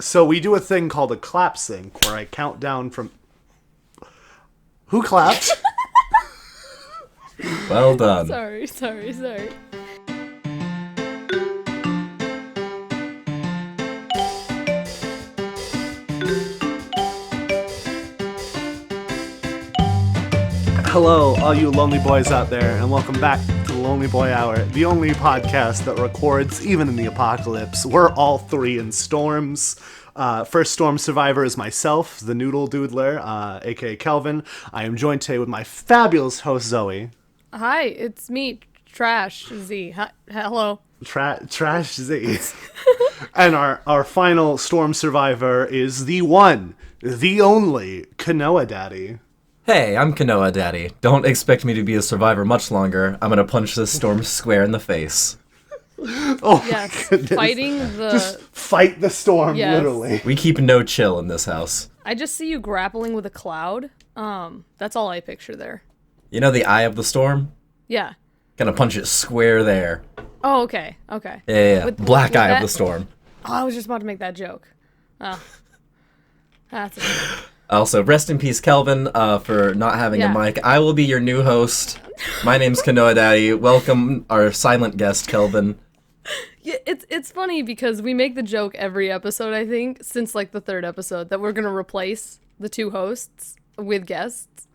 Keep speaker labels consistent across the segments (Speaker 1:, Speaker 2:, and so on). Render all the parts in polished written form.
Speaker 1: So we do a thing called a clap sync where I count down from... Who clapped?
Speaker 2: Well done.
Speaker 3: Sorry.
Speaker 1: Hello, all you lonely boys out there, and welcome back to the Lonely Boy Hour, the only podcast that records even in the apocalypse. We're all three in storms. First storm survivor is myself, the Noodle Doodler, aka Kelvin. I am joined today with my fabulous host, Zoe.
Speaker 3: Hi, it's me, Trash Z. Hi, hello.
Speaker 1: Trash Z. And our final storm survivor is the one, the only, KanoaDaddy.
Speaker 2: Hey, I'm KanoaDaddy. Don't expect me to be a survivor much longer. I'm gonna punch this storm square in the face.
Speaker 1: Oh,
Speaker 3: Yes,
Speaker 1: fighting Just fight the storm,
Speaker 3: Yes.
Speaker 1: literally.
Speaker 2: We keep no chill in this house.
Speaker 3: I just see you grappling with a cloud. That's all I picture there.
Speaker 2: You know the eye of the storm?
Speaker 3: Yeah.
Speaker 2: Gonna punch it square there.
Speaker 3: Oh, okay.
Speaker 2: Yeah. Black
Speaker 3: with
Speaker 2: eye
Speaker 3: that-
Speaker 2: of the storm.
Speaker 3: Oh, I was just about to make that joke. Oh. That's it.
Speaker 2: Also, rest in peace, Kelvin, for not having
Speaker 3: Yeah.
Speaker 2: a mic. I will be your new host. My name's KanoaDaddy. Welcome our silent guest, Kelvin.
Speaker 3: Yeah, it's funny because we make the joke every episode, I think, since like the third episode, that we're gonna replace the two hosts with guests,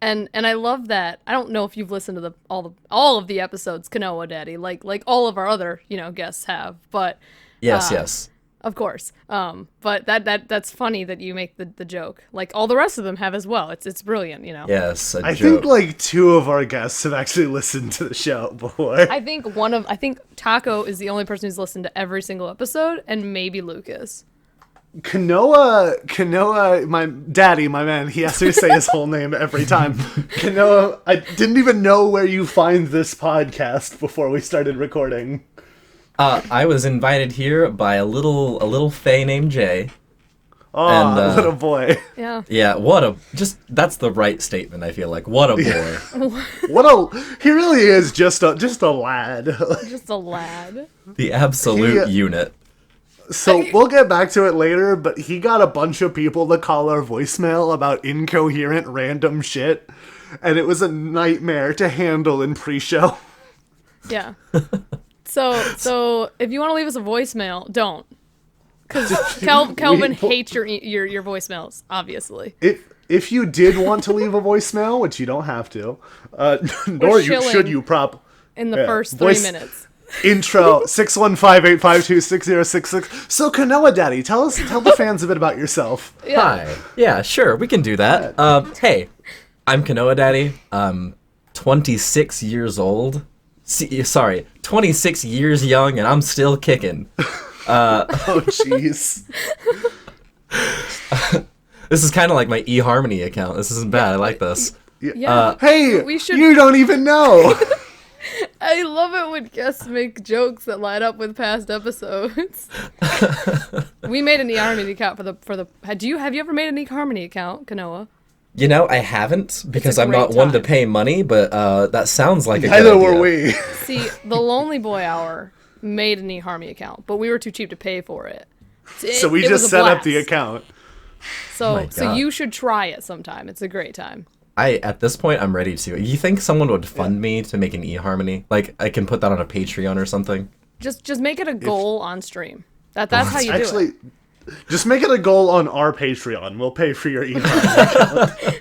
Speaker 3: and I love that. I don't know if you've listened to all of the episodes, KanoaDaddy, like all of our other guests have, but
Speaker 2: Yes.
Speaker 3: of course. But that's funny that you make the joke, like all the rest of them have as well. It's brilliant,
Speaker 2: Yes, a
Speaker 1: I
Speaker 2: joke.
Speaker 1: think like two of our guests have actually listened to the show before.
Speaker 3: I think Taco is the only person who's listened to every single episode, and maybe Lucas.
Speaker 1: Kanoa, my daddy, my man, he has to say his whole name every time. Kanoa, I didn't even know where you find this podcast before we started recording.
Speaker 2: I was invited here by a little fae named Jay.
Speaker 1: Oh,
Speaker 2: And,
Speaker 1: little boy.
Speaker 3: Yeah.
Speaker 2: Yeah, that's the right statement, I feel like. What a boy.
Speaker 1: He really is just a lad.
Speaker 3: Just a lad.
Speaker 2: The absolute
Speaker 1: He-
Speaker 2: unit.
Speaker 1: So we'll get back to it later, but he got a bunch of people to call our voicemail about incoherent random shit, and it was a nightmare to handle in pre-show.
Speaker 3: Yeah. So if you want to leave us a voicemail, don't. Because Kelvin hates your voicemails, obviously.
Speaker 1: If you did want to leave a voicemail, which you don't have to, should you
Speaker 3: in the first 3 minutes.
Speaker 1: Intro 615-852-6066. So KanoaDaddy, tell the fans a bit about yourself.
Speaker 3: Yeah.
Speaker 2: Hi. Yeah, sure, we can do that. Hey, I'm KanoaDaddy. I'm 26 years old. 26 years young, and I'm still kicking.
Speaker 1: Oh, jeez.
Speaker 2: This is kind of like my eHarmony account. This isn't bad. I like this.
Speaker 3: Yeah.
Speaker 1: Hey,
Speaker 3: We should-
Speaker 1: you don't even know.
Speaker 3: I love it when guests make jokes that line up with past episodes. We made an eHarmony account for the. Have you ever made an eHarmony account, Kanoa?
Speaker 2: You know, I haven't because I'm
Speaker 3: great
Speaker 2: not one to
Speaker 3: time.
Speaker 2: pay money, but that sounds like a good
Speaker 1: Neither
Speaker 2: idea.
Speaker 1: were we.
Speaker 3: See, the Lonely Boy Hour made an eHarmony account, but we were too cheap to pay for it.
Speaker 1: So we
Speaker 3: It was
Speaker 1: just
Speaker 3: a
Speaker 1: set up the
Speaker 3: blast.
Speaker 1: account.
Speaker 2: my
Speaker 3: So
Speaker 2: God.
Speaker 3: you should try it sometime. It's a great time.
Speaker 2: At this point, I'm ready to. You think someone would fund me to make an eHarmony? Like, I can put that on a Patreon or something?
Speaker 3: Just make it a goal on stream. That's how you do
Speaker 1: Actually,
Speaker 3: it.
Speaker 1: just make it a goal on our Patreon. We'll pay for your email.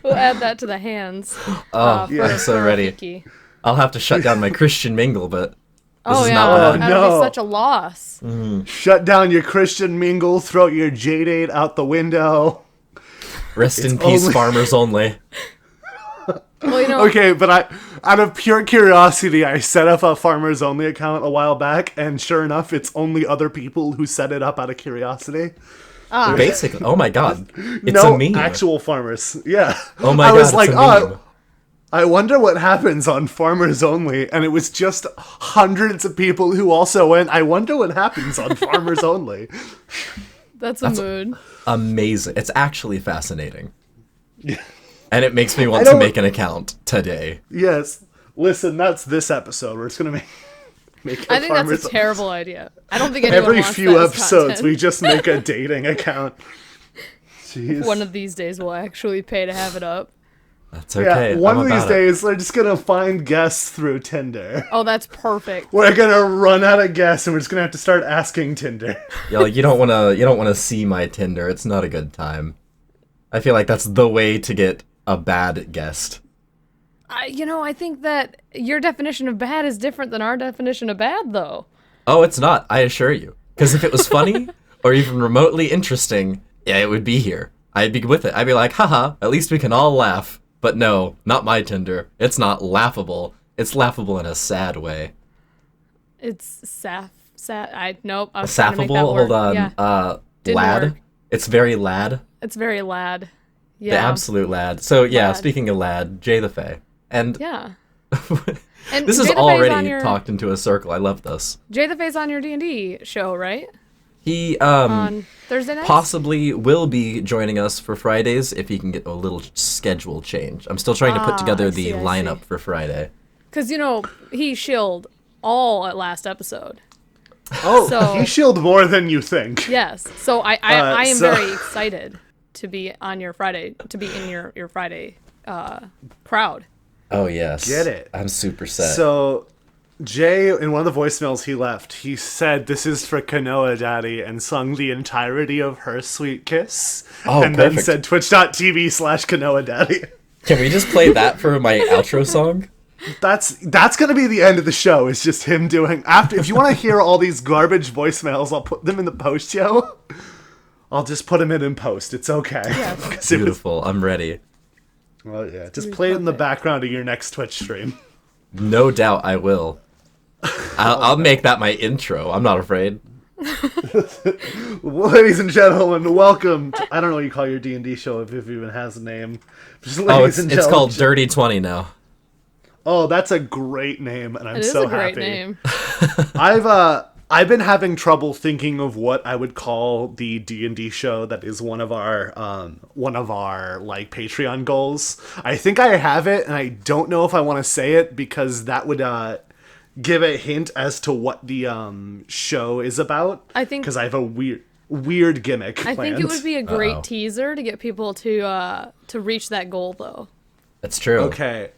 Speaker 3: We'll add that to the hands.
Speaker 2: I'm so ready.
Speaker 3: Wiki.
Speaker 2: I'll have to shut down my Christian mingle, but
Speaker 3: Oh
Speaker 2: is
Speaker 3: yeah,
Speaker 2: not bad.
Speaker 3: that would
Speaker 1: No.
Speaker 3: be such a loss.
Speaker 1: Shut down your Christian mingle. Throw your J-Date out the window.
Speaker 2: rest in peace,
Speaker 1: only-
Speaker 2: farmers only.
Speaker 3: Well,
Speaker 1: Okay, but out of pure curiosity, I set up a Farmers Only account a while back, and sure enough, it's only other people who set it up out of curiosity.
Speaker 2: Basically, oh my god, it's
Speaker 1: no
Speaker 2: a meme.
Speaker 1: actual farmers. Yeah.
Speaker 2: Oh my
Speaker 1: I was
Speaker 2: God,
Speaker 1: like,
Speaker 2: it's a meme.
Speaker 1: I wonder what happens on Farmers Only, and it was just hundreds of people who also went, I wonder what happens on Farmers Only.
Speaker 3: that's a mood.
Speaker 2: Amazing. It's actually fascinating. And it makes me want
Speaker 1: I
Speaker 2: to
Speaker 1: don't-
Speaker 2: make an account today.
Speaker 1: Yes. Listen, that's this episode. We're just gonna make... Make
Speaker 3: I think that's a terrible idea. I don't think anyone
Speaker 1: Every
Speaker 3: wants
Speaker 1: few
Speaker 3: that as
Speaker 1: episodes,
Speaker 3: content.
Speaker 1: we just make a dating account. Jeez.
Speaker 3: One of these days we'll actually pay to have it up.
Speaker 2: That's okay.
Speaker 1: Yeah, one
Speaker 2: I'm
Speaker 1: of these
Speaker 2: about it.
Speaker 1: days, we're just gonna find guests through Tinder.
Speaker 3: Oh, that's perfect.
Speaker 1: We're gonna run out of guests, and we're just gonna have to start asking Tinder.
Speaker 2: Yo, you don't wanna see my Tinder. It's not a good time. I feel like that's the way to get a bad guest.
Speaker 3: I think that your definition of bad is different than our definition of bad, though.
Speaker 2: Oh, it's not. I assure you. Because if it was funny or even remotely interesting, yeah, it would be here. I'd be with it. I'd be like, haha, at least we can all laugh. But no, not my Tinder. It's not laughable. It's laughable in a sad way.
Speaker 3: It's nope. I was trying to make
Speaker 2: Sappable?
Speaker 3: that
Speaker 2: Hold
Speaker 3: word.
Speaker 2: on.
Speaker 3: Yeah, Didn't
Speaker 2: Lad?
Speaker 3: work.
Speaker 2: It's very lad.
Speaker 3: it's very lad.
Speaker 2: The
Speaker 3: Yeah.
Speaker 2: absolute lad. So yeah,
Speaker 3: Lad.
Speaker 2: speaking of lad, Jay the Fae. And
Speaker 3: Yeah. And
Speaker 2: this is
Speaker 3: Jay the Fae's
Speaker 2: already
Speaker 3: on your,
Speaker 2: talked into a circle. I love this.
Speaker 3: Jay the Fae's on your D&D show, right?
Speaker 2: He
Speaker 3: On Thursday nights?
Speaker 2: possibly will be joining us for Fridays if he can get a little schedule change. I'm still trying to put together
Speaker 3: I
Speaker 2: the
Speaker 3: see.
Speaker 2: lineup for Friday.
Speaker 3: Because, he shilled all at last episode.
Speaker 1: Oh,
Speaker 3: So-
Speaker 1: he shielded more than you think.
Speaker 3: Yes. So I am
Speaker 1: so-
Speaker 3: very excited to be on your Friday, to be in your Friday crowd.
Speaker 2: Oh yes.
Speaker 1: Get it.
Speaker 2: I'm super set.
Speaker 1: So, Jay, in one of the voicemails he left, he said, "This is for KanoaDaddy," and sung the entirety of Her Sweet Kiss.
Speaker 2: Oh,
Speaker 1: and then
Speaker 2: perfect.
Speaker 1: said twitch.tv/KanoaDaddy.
Speaker 2: Can we just play that for my outro song?
Speaker 1: That's gonna be the end of the show. It's just him doing after. If you want to hear all these garbage voicemails, I'll put them in the post show. I'll just put them in post. It's okay.
Speaker 3: Yeah.
Speaker 1: 'Cause it was-
Speaker 2: Beautiful. I'm ready.
Speaker 1: well, yeah. Just play it in the background of your next Twitch stream.
Speaker 2: No doubt I will. I'll make that my intro. I'm not afraid.
Speaker 1: Ladies and gentlemen, welcome. I don't know what you call your D&D show if it even has a name. Just
Speaker 2: Oh,
Speaker 1: ladies
Speaker 2: it's
Speaker 1: and
Speaker 2: called
Speaker 1: gentlemen.
Speaker 2: Dirty 20 now.
Speaker 1: Oh, that's a great name, and I'm
Speaker 3: It is
Speaker 1: so
Speaker 3: a great
Speaker 1: happy.
Speaker 3: name.
Speaker 1: I've been having trouble thinking of what I would call the D&D show that is one of our like Patreon goals. I think I have it, and I don't know if I want to say it because that would give a hint as to what the show is about.
Speaker 3: I think-
Speaker 1: because I have a weird gimmick
Speaker 3: I
Speaker 1: planned.
Speaker 3: think it would be a great
Speaker 2: Uh-oh.
Speaker 3: teaser to get people to reach that goal, though.
Speaker 2: That's true.
Speaker 1: Okay.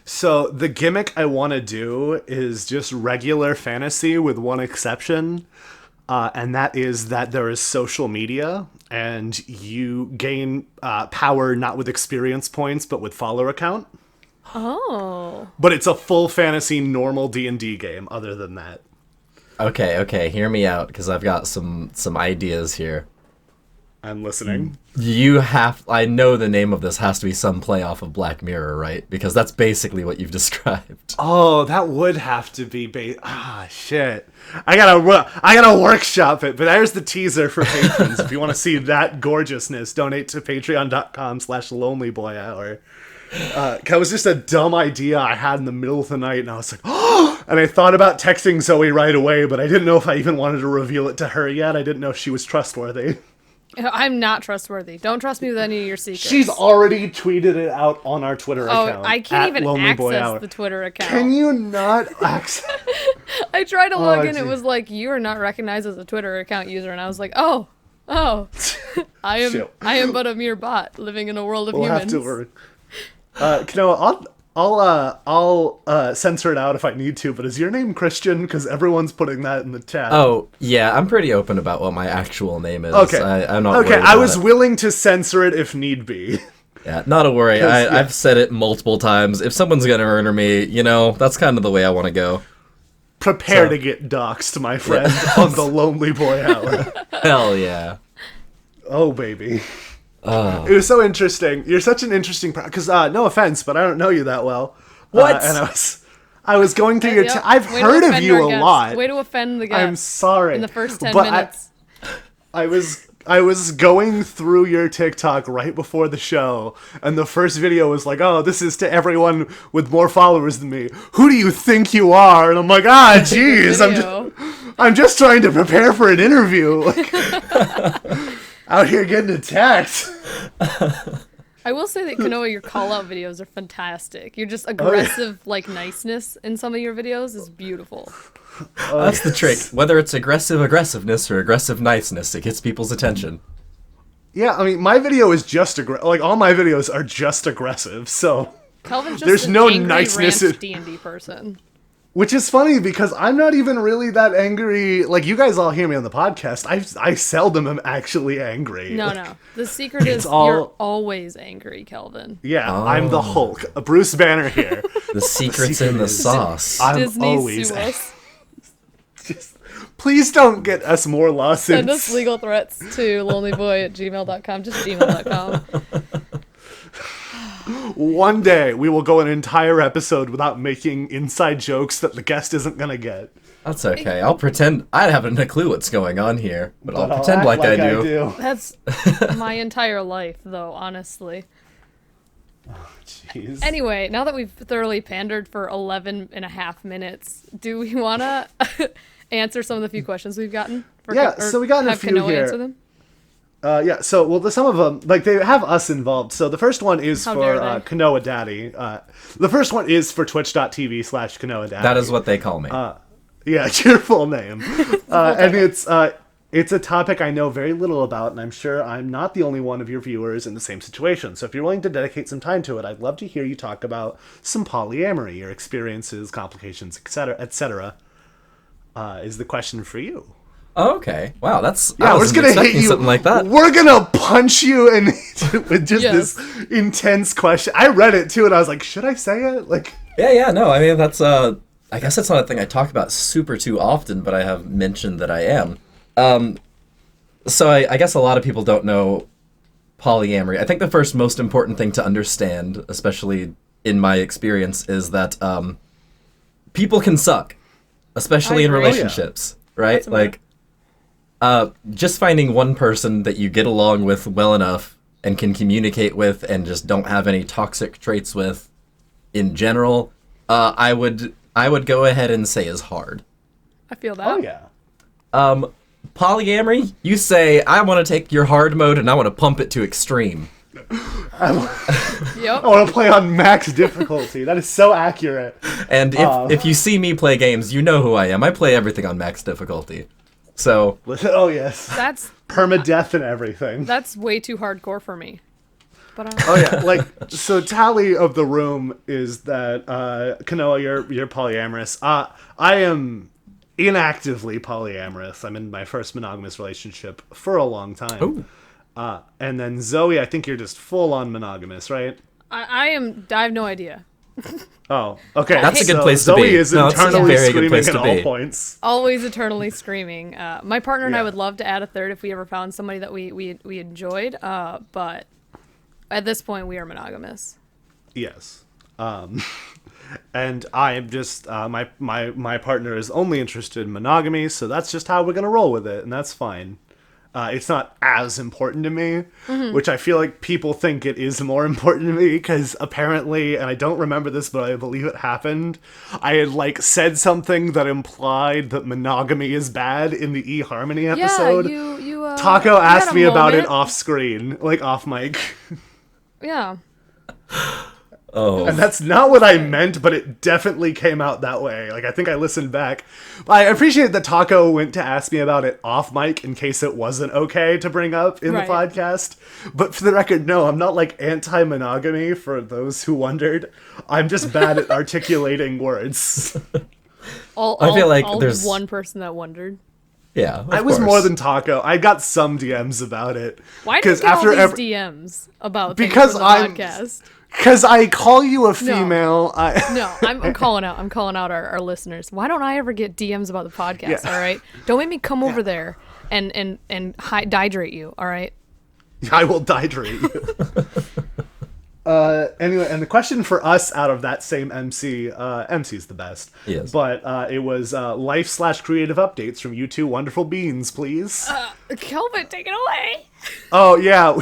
Speaker 1: So the gimmick I want to do is just regular fantasy with one exception, and that is that there is social media, and you gain power not with experience points, but with follower count.
Speaker 3: Oh.
Speaker 1: But it's a full fantasy normal D&D game other than that.
Speaker 2: Okay, hear me out, because I've got some ideas here.
Speaker 1: I'm listening.
Speaker 2: I know the name of this has to be some play off of Black Mirror, right? Because that's basically what you've described.
Speaker 1: Oh, that would have to be shit. I gotta workshop it, but there's the teaser for patrons. If you want to see that gorgeousness, donate to patreon.com/lonelyboyhour. That was just a dumb idea I had in the middle of the night, and I was like, oh! And I thought about texting Zoe right away, but I didn't know if I even wanted to reveal it to her yet. I didn't know if she was trustworthy.
Speaker 3: I'm not trustworthy. Don't trust me with any of your secrets.
Speaker 1: She's already tweeted it out on our Twitter account.
Speaker 3: I can't even access
Speaker 1: @LonelyBoyHour.
Speaker 3: the Twitter account.
Speaker 1: Can you not access?
Speaker 3: I tried to log in. It
Speaker 1: gee.
Speaker 3: was like, you are not recognized as a Twitter account user, and I was like, oh, I
Speaker 1: Shit.
Speaker 3: am but a mere bot living in a world of
Speaker 1: We'll
Speaker 3: humans.
Speaker 1: have to work. Kanoa, I'll censor it out if I need to. But is your name Christian? Because everyone's putting that in the chat.
Speaker 2: Oh, yeah, I'm pretty open about what my actual name is.
Speaker 1: Okay.
Speaker 2: I'm not
Speaker 1: okay.
Speaker 2: worried
Speaker 1: I
Speaker 2: about
Speaker 1: was
Speaker 2: it.
Speaker 1: willing to censor it if need be.
Speaker 2: Yeah, not a worry.
Speaker 1: 'Cause, yeah.
Speaker 2: I've said it multiple times. If someone's gonna murder me, that's kind of the way I want to go.
Speaker 1: Prepare
Speaker 2: So-
Speaker 1: to get doxxed, my friend, on the Lonely Boy Hour.
Speaker 2: Hell yeah.
Speaker 1: Oh, baby. It was so interesting. You're such an interesting because no offense, but I don't know you that well.
Speaker 2: What?
Speaker 1: And I was going through your.
Speaker 3: Yep.
Speaker 1: I've
Speaker 3: Way to
Speaker 1: heard of
Speaker 3: offend
Speaker 1: you
Speaker 3: our
Speaker 1: a
Speaker 3: guests.
Speaker 1: lot.
Speaker 3: Way to offend the guests.
Speaker 1: I'm sorry.
Speaker 3: In the first 10
Speaker 1: but
Speaker 3: minutes.
Speaker 1: I was going through your TikTok right before the show, and the first video was like, "Oh, this is to everyone with more followers than me. Who do you think you are?" And I'm like, "Ah, jeez,
Speaker 3: Video.
Speaker 1: I'm just trying to prepare for an interview." Like, out here getting attacked.
Speaker 3: I will say that, Kanoa, your call-out videos are fantastic. Your just aggressive, niceness in some of your videos is beautiful.
Speaker 2: That's the trick. Whether it's aggressive aggressiveness or aggressive niceness, it gets people's attention.
Speaker 1: Yeah, I mean, my video is just like all my videos are just aggressive, so
Speaker 3: Kelvin's just
Speaker 1: there's
Speaker 3: an
Speaker 1: no
Speaker 3: angry
Speaker 1: niceness
Speaker 3: rant D&D person.
Speaker 1: Which is funny because I'm not even really that angry. Like, you guys all hear me on the podcast. I seldom am actually angry.
Speaker 3: No. The secret is
Speaker 1: all-
Speaker 3: you're always angry, Kelvin.
Speaker 1: Yeah, I'm the Hulk. Bruce Banner here.
Speaker 2: The secret's in the
Speaker 1: is-
Speaker 2: sauce.
Speaker 1: I'm
Speaker 3: Disney
Speaker 1: always
Speaker 3: sue us.
Speaker 1: Please don't get us more lawsuits.
Speaker 3: Send us legal threats to lonelyboy@gmail.com. Just gmail.com.
Speaker 1: One day we will go an entire episode without making inside jokes that the guest isn't gonna get.
Speaker 2: That's okay. I'll pretend I haven't a clue what's going on here, but I'll pretend
Speaker 1: act
Speaker 2: like I do.
Speaker 3: That's my entire life, though, honestly.
Speaker 1: Jeez.
Speaker 3: Anyway, now that we've thoroughly pandered for 11 and a half minutes, do we want to answer some of the few questions we've gotten?
Speaker 1: Yeah, so we got a few
Speaker 3: Kanoa
Speaker 1: here.
Speaker 3: answer them?
Speaker 1: Some of them, like, they have us involved. So the first one is
Speaker 3: How
Speaker 1: for
Speaker 3: dare they.
Speaker 1: KanoaDaddy. The first one is for twitch.tv/KanoaDaddy.
Speaker 2: That is what they call me.
Speaker 1: Yeah, it's your full name. And it's a topic I know very little about, and I'm sure I'm not the only one of your viewers in the same situation. So if you're willing to dedicate some time to it, I'd love to hear you talk about some polyamory, your experiences, complications, etc. Is the question for you.
Speaker 2: Oh, okay. Wow, that's
Speaker 1: Yeah,
Speaker 2: I
Speaker 1: we're just
Speaker 2: wasn't
Speaker 1: gonna hit
Speaker 2: expecting
Speaker 1: you.
Speaker 2: something like that.
Speaker 1: We're gonna punch you and with just
Speaker 3: Yes.
Speaker 1: this intense question. I read it too, and I was like, should I say it? Like,
Speaker 2: Yeah, no, I mean, that's, I guess that's not a thing I talk about super too often, but I have mentioned that I am. So I guess a lot of people don't know polyamory. I think the first most important thing to understand, especially in my experience, is that, people can suck, especially in
Speaker 3: agree.
Speaker 2: relationships, right?
Speaker 3: That's
Speaker 2: Like, just finding one person that you get along with well enough and can communicate with and just don't have any toxic traits with in general, I would go ahead and say is hard.
Speaker 3: I feel that.
Speaker 1: oh yeah.
Speaker 2: Polyamory, you say, I want to take your hard mode and I want to pump it to extreme.
Speaker 3: Yep.
Speaker 1: I want to play on max difficulty. That is so accurate.
Speaker 2: And if you see me play games, you know who I am. I play everything on max difficulty. So,
Speaker 1: Oh yes.
Speaker 3: That's
Speaker 1: Permadeath and everything.
Speaker 3: that's way too hardcore for me. But
Speaker 1: Oh yeah, like, so tally of the room is that Kanoa, you're polyamorous. I am inactively polyamorous. I'm in my first monogamous relationship for a long time.
Speaker 2: Ooh.
Speaker 1: And then Zoe, I think you're just full on monogamous, right?
Speaker 3: I have no idea.
Speaker 1: Oh, okay.
Speaker 2: That's a good
Speaker 1: So
Speaker 2: place to
Speaker 1: Zoe
Speaker 2: be.
Speaker 1: is
Speaker 2: No, it's a
Speaker 1: internally
Speaker 2: very good
Speaker 1: screaming
Speaker 2: place
Speaker 1: at
Speaker 2: to
Speaker 1: all
Speaker 2: be.
Speaker 1: points.
Speaker 3: Always eternally screaming. My partner and I
Speaker 1: Yeah.
Speaker 3: would love to add a third if we ever found somebody that we enjoyed. But at this point, we are monogamous.
Speaker 1: Yes. And I am just my partner is only interested in monogamy, so that's just how we're gonna roll with it, and that's fine. It's not as important to me, which I feel like people think it is more important to me because apparently, and I don't remember this, but I believe it happened. I had like said something that implied that monogamy is bad in the eHarmony episode.
Speaker 3: Yeah, you.
Speaker 1: Taco
Speaker 3: you had
Speaker 1: asked
Speaker 3: a
Speaker 1: me about it
Speaker 3: moment.
Speaker 1: off screen, like off mic.
Speaker 3: Yeah.
Speaker 2: Oh.
Speaker 1: And that's not what I meant, but it definitely came out that way. Like, I think I listened back. I appreciate that Taco went to ask me about it off mic in case it wasn't okay to bring up in
Speaker 3: Right.
Speaker 1: the podcast. But for the record, no, I'm not like anti-monogamy for those who wondered. I'm just bad at articulating words.
Speaker 2: I feel like there's-
Speaker 3: one person that wondered.
Speaker 2: Yeah, of
Speaker 1: I was
Speaker 2: course.
Speaker 1: more than Taco. I got some DMs about it.
Speaker 3: Why do you get all these
Speaker 1: every-
Speaker 3: DMs about things
Speaker 1: Because
Speaker 3: for the
Speaker 1: I'm-
Speaker 3: podcast?
Speaker 1: Because I call you a female.
Speaker 3: No, I'm calling out our listeners. Why don't I ever get DMs about the podcast?
Speaker 1: Yeah.
Speaker 3: All right, don't make me come over there and dehydrate you. All right.
Speaker 1: I will dehydrate you. Anyway, and the question for us out of that same MC, MC's the best.
Speaker 2: Yes.
Speaker 1: But it was life/creative updates from you two wonderful beings, please.
Speaker 3: Kelvin, take it away.
Speaker 1: Oh yeah.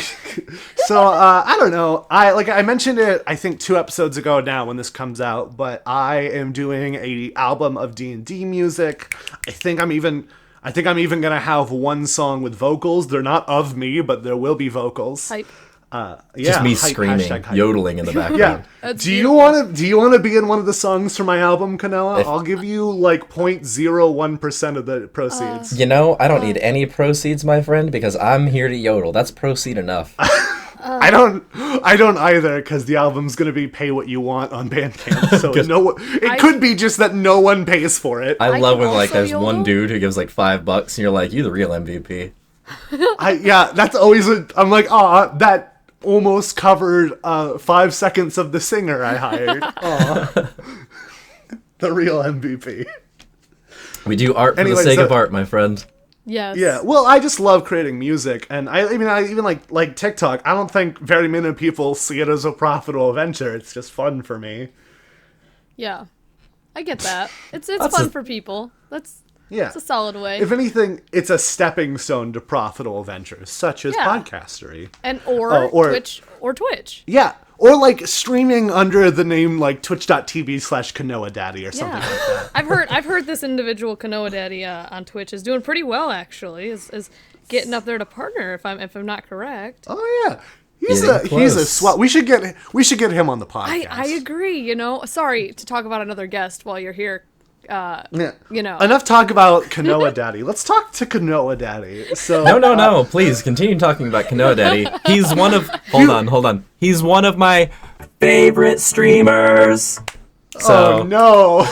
Speaker 1: So I don't know. I mentioned it I think 2 episodes ago now when this comes out, but I am doing a album of D&D music. I think I'm even gonna have one song with vocals. They're not of me, but there will be vocals.
Speaker 3: Hype.
Speaker 1: Yeah,
Speaker 2: Just me screaming,
Speaker 1: hashtag hype.
Speaker 2: yodeling in the background.
Speaker 1: Yeah.
Speaker 3: That's
Speaker 1: Do you want to be in one of the songs for my album, Kanoa?
Speaker 2: If-
Speaker 1: I'll give you like 0.01% of the proceeds.
Speaker 2: You know, I don't need any proceeds, my friend, because I'm here to yodel. That's proceed enough.
Speaker 1: I don't either, because the album's gonna be pay what you want on Bandcamp. So it could be just that no one pays for it.
Speaker 2: I love when like
Speaker 3: also
Speaker 2: there's one
Speaker 3: yodel.
Speaker 2: dude who gives like $5 and you're like, you the real MVP.
Speaker 1: That's always I'm like, that almost covered 5 seconds of the singer I hired. Aw. The real MVP.
Speaker 2: We do art for
Speaker 1: Anyway,
Speaker 2: the sake
Speaker 1: so-
Speaker 2: of art, my friend.
Speaker 3: Yes.
Speaker 1: Yeah, well, I just love creating music, and I even like TikTok. I don't think very many people see it as a profitable venture. It's just fun for me.
Speaker 3: Yeah. I get that. It's
Speaker 2: That's
Speaker 3: fun
Speaker 2: a-
Speaker 3: for people.
Speaker 1: Yeah.
Speaker 3: It's a solid way.
Speaker 1: If anything, it's a stepping stone to profitable ventures, such as
Speaker 3: Yeah.
Speaker 1: podcastery.
Speaker 3: And
Speaker 1: or-
Speaker 3: Twitch.
Speaker 1: Yeah, or like streaming under the name like twitch.tv/KanoaDaddy or something
Speaker 3: Yeah.
Speaker 1: like that.
Speaker 3: I've heard this individual KanoaDaddy on Twitch is doing pretty well actually. Is getting up there to partner if I'm not correct.
Speaker 1: Oh yeah, he's
Speaker 2: Getting
Speaker 1: a
Speaker 2: close.
Speaker 1: swell. We should get him on the podcast.
Speaker 3: I agree, you know. Sorry to talk about another guest while you're here.
Speaker 1: Yeah.
Speaker 3: You know.
Speaker 1: Enough talk about KanoaDaddy. Let's talk to KanoaDaddy. So
Speaker 2: No, please continue talking about KanoaDaddy. He's one of hold on. He's one of my favorite streamers. So
Speaker 1: Oh no.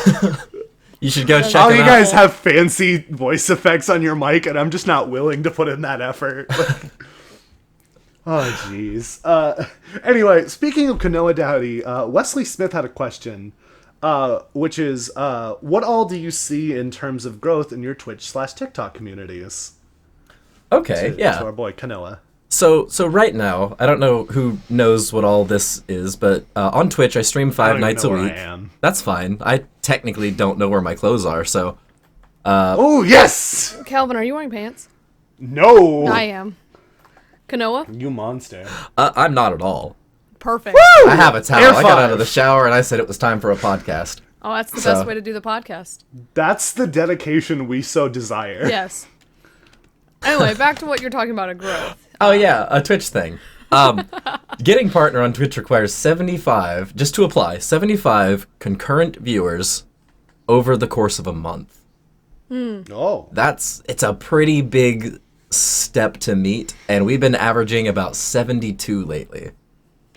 Speaker 2: you should go check
Speaker 1: All
Speaker 2: him
Speaker 1: you
Speaker 2: out.
Speaker 1: guys have fancy voice effects on your mic, and I'm just not willing to put in that effort. Oh, jeez. Anyway, speaking of KanoaDaddy, Wesley Smith had a question, which is, what all do you see in terms of growth in your Twitch/TikTok communities?
Speaker 2: Okay, yeah.
Speaker 1: To our boy Kanoa.
Speaker 2: So right now, I don't know who knows what all this is, but on Twitch I stream 5 nights a
Speaker 1: where
Speaker 2: week.
Speaker 1: I am.
Speaker 2: That's fine. I technically don't know where my clothes are, so
Speaker 1: Oh yes!
Speaker 3: Calvin, are you wearing pants?
Speaker 1: No.
Speaker 3: I am. Kanoa?
Speaker 1: You monster.
Speaker 2: I'm not at all.
Speaker 3: Perfect.
Speaker 2: I have a towel.
Speaker 1: Air
Speaker 2: I got out of
Speaker 1: five.
Speaker 2: the shower and I said it was time for a podcast.
Speaker 3: Oh, that's the
Speaker 2: So-
Speaker 3: best way to do the podcast.
Speaker 1: That's the dedication we so desire.
Speaker 3: Yes. Anyway, back to what you're talking about, a growth.
Speaker 2: Oh yeah, a Twitch thing. Getting partner on Twitch requires 75, just to apply, 75 concurrent viewers over the course of a month.
Speaker 1: Oh.
Speaker 2: It's a pretty big step to meet, and we've been averaging about 72 lately.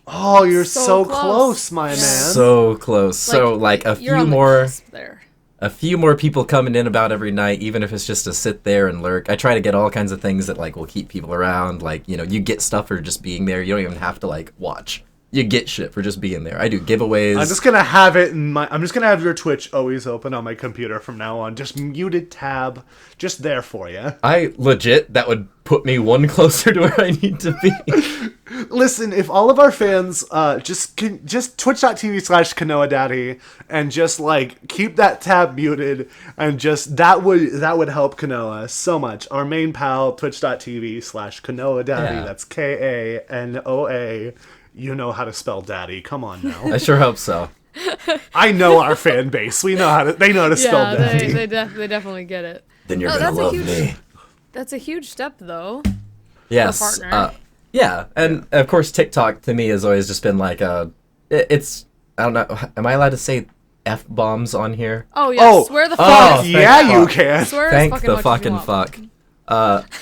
Speaker 1: Oh, you're so
Speaker 3: So
Speaker 1: close,
Speaker 3: close.
Speaker 1: my man.
Speaker 2: So close. So like a
Speaker 3: You're
Speaker 2: few
Speaker 3: on the
Speaker 2: more
Speaker 3: cusp there.
Speaker 2: a few more people coming in about every night, even if it's just to sit there and lurk. I try to get all kinds of things that like will keep people around. Like, you know, you get stuff for just being there. You don't even have to like watch. You get shit for just being there. I do giveaways.
Speaker 1: I'm just gonna have it in my. I'm just gonna have your Twitch always open on my computer from now on. Just muted tab, just there for you.
Speaker 2: I legit, that would put me one closer to where I need to be.
Speaker 1: Listen, if all of our fans just twitch.tv/KanoaDaddy and just like keep that tab muted and just that would help Kanoa so much. Our main pal, twitch.tv/KanoaDaddy.
Speaker 2: Yeah.
Speaker 1: That's Kanoa. You know how to spell daddy. Come on now.
Speaker 2: I sure hope so.
Speaker 1: I know our fan base. They know how to spell
Speaker 3: Yeah,
Speaker 1: daddy.
Speaker 3: they definitely get it.
Speaker 2: Then you're
Speaker 3: No,
Speaker 2: gonna
Speaker 3: that's a
Speaker 2: love
Speaker 3: huge-
Speaker 2: me.
Speaker 3: That's a huge step, though.
Speaker 2: Yes.
Speaker 3: partner.
Speaker 2: Yeah, and of course TikTok to me has always just been like it's I don't know. Am I allowed to say F bombs on here?
Speaker 3: Oh, yeah,
Speaker 1: Oh,
Speaker 3: swear the
Speaker 2: oh,
Speaker 3: fuck.
Speaker 2: thank
Speaker 1: Yeah,
Speaker 2: fuck.
Speaker 1: you can.
Speaker 3: Swear
Speaker 2: Thank
Speaker 3: as
Speaker 2: the
Speaker 3: much as you
Speaker 2: fucking
Speaker 3: want.
Speaker 2: fuck.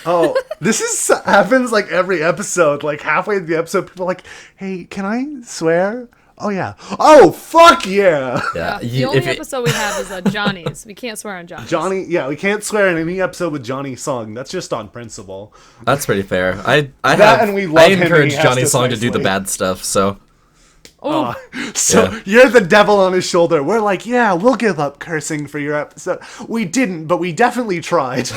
Speaker 1: Oh, this is happens like every episode. Like halfway through the episode, people are like, "Hey, can I swear?" Oh yeah. Oh fuck yeah.
Speaker 2: Yeah.
Speaker 3: The
Speaker 2: you-
Speaker 3: only
Speaker 2: if it-
Speaker 3: episode we have is Johnny's. We can't swear on Johnny's.
Speaker 1: Johnny, yeah, we can't swear in any episode with Johnny Song. That's just on principle.
Speaker 2: That's pretty fair. I
Speaker 1: That and we love
Speaker 2: I
Speaker 1: him and
Speaker 2: encourage
Speaker 1: he has
Speaker 2: Johnny
Speaker 1: to
Speaker 2: Song to do the
Speaker 1: nicely.
Speaker 2: bad stuff. So
Speaker 3: Oh,
Speaker 1: So
Speaker 2: Yeah.
Speaker 1: you're the devil on his shoulder. We're like, yeah, we'll give up cursing for your episode. We didn't, but we definitely tried.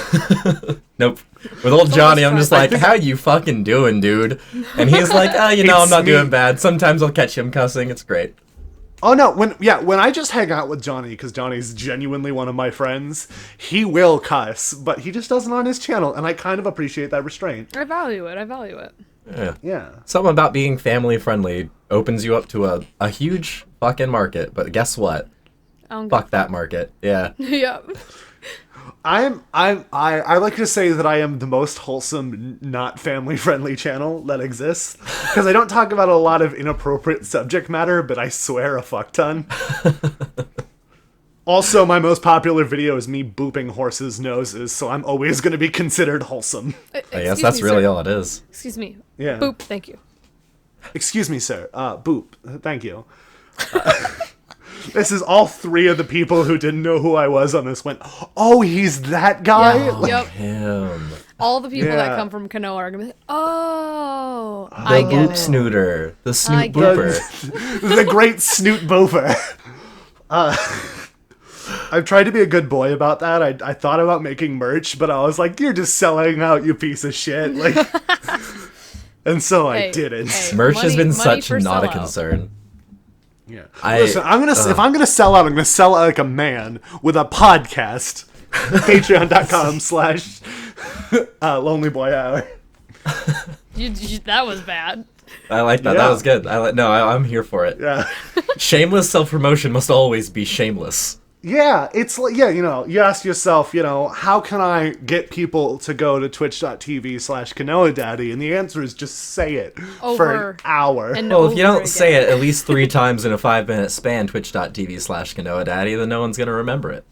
Speaker 2: nope. With old Johnny, I'm
Speaker 3: fine.
Speaker 2: just like, how you fucking doing, dude? And he's like, oh, you know, I'm
Speaker 1: It's
Speaker 2: not
Speaker 1: me.
Speaker 2: doing bad. Sometimes I'll catch him cussing. It's great.
Speaker 1: Oh no, when I just hang out with Johnny, because Johnny's genuinely one of my friends, he will cuss, but he just doesn't on his channel, and I kind of appreciate that restraint.
Speaker 3: I value it.
Speaker 2: Yeah.
Speaker 1: Yeah.
Speaker 2: Something about being family friendly opens you up to a huge fucking market. But guess what?
Speaker 3: I don't
Speaker 2: Fuck that market. Yeah.
Speaker 3: Yeah.
Speaker 1: I like to say that I am the most wholesome, not family-friendly channel that exists, because I don't talk about a lot of inappropriate subject matter, but I swear a fuck ton. Also, my most popular video is me booping horses' noses, so I'm always going to be considered wholesome.
Speaker 2: I guess that's really all it is.
Speaker 3: Excuse me.
Speaker 1: Yeah.
Speaker 3: Boop. Thank you.
Speaker 1: Excuse me, sir. Boop. Thank you. This is all three of the people who didn't know who I was on this went, oh, he's that guy?
Speaker 3: Yeah.
Speaker 1: Like,
Speaker 3: Yep.
Speaker 2: Him.
Speaker 3: All the people
Speaker 1: Yeah.
Speaker 3: that come from Kanoa are gonna be like, oh,
Speaker 2: The
Speaker 3: I get
Speaker 2: boop
Speaker 3: it.
Speaker 2: snooter. The
Speaker 3: I
Speaker 2: snoot
Speaker 3: get
Speaker 2: booper.
Speaker 1: the great snoot boofer. I've tried to be a good boy about that. I thought about making merch, but I was like, you're just selling out, you piece of shit. Like, and so I
Speaker 3: Hey,
Speaker 1: didn't.
Speaker 3: hey.
Speaker 2: Merch has been
Speaker 3: Money
Speaker 2: such
Speaker 3: for
Speaker 2: not a
Speaker 3: sellout.
Speaker 2: concern.
Speaker 1: Yeah.
Speaker 2: I-
Speaker 1: Listen, if I'm gonna sell out, I'm gonna sell out like a man with a podcast. Patreon.com/Lonely Boy Hour.
Speaker 3: That was bad.
Speaker 2: I like that.
Speaker 1: Yeah.
Speaker 2: That was good. I'm here for it.
Speaker 1: Yeah.
Speaker 2: Shameless self-promotion must always be shameless.
Speaker 1: Yeah, it's like, yeah, you ask yourself, how can I get people to go to twitch.tv/KanoaDaddy? And the answer is just say it for
Speaker 3: Over
Speaker 1: an hour.
Speaker 3: and
Speaker 2: Well, if you
Speaker 3: over
Speaker 2: don't say
Speaker 3: again.
Speaker 2: it at least 3 times in a 5-minute span, twitch.tv/KanoaDaddy, then no one's going to remember it.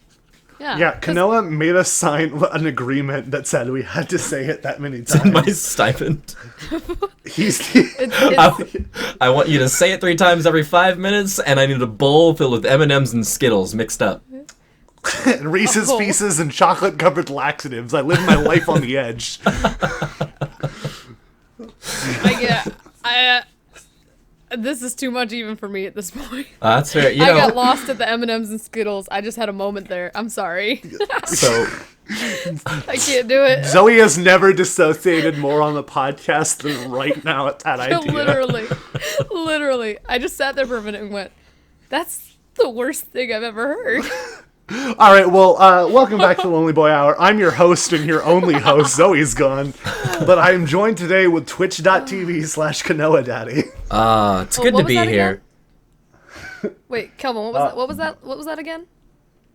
Speaker 1: Yeah,
Speaker 3: 'cause-
Speaker 1: Kanoa made us sign an agreement that said we had to say it that many
Speaker 2: It's in my
Speaker 1: times.
Speaker 2: stipend. I want you to say it 3 times every 5 minutes, and I need a bowl filled with M&Ms and Skittles mixed up.
Speaker 1: And Reese's
Speaker 3: Oh.
Speaker 1: Pieces and chocolate-covered laxatives. I live my life on the edge.
Speaker 3: This is too much even for me at this point.
Speaker 2: That's fair.
Speaker 3: I got lost at the M&Ms and Skittles. I just had a moment there. I'm sorry.
Speaker 2: So
Speaker 3: I can't do it.
Speaker 1: Zoe has never dissociated more on the podcast than right now at that idea.
Speaker 3: Literally. I just sat there for a minute and went, that's the worst thing I've ever heard.
Speaker 1: All right, well, welcome back to the Lonely Boy Hour. I'm your host and your only host. Zoe's gone. But I am joined today with twitch.tv/KanoaDaddy.
Speaker 2: it's good
Speaker 3: what
Speaker 2: to
Speaker 3: was
Speaker 2: be
Speaker 3: that
Speaker 2: here.
Speaker 3: Wait, Kelvin, what was that? What was that? What was that again?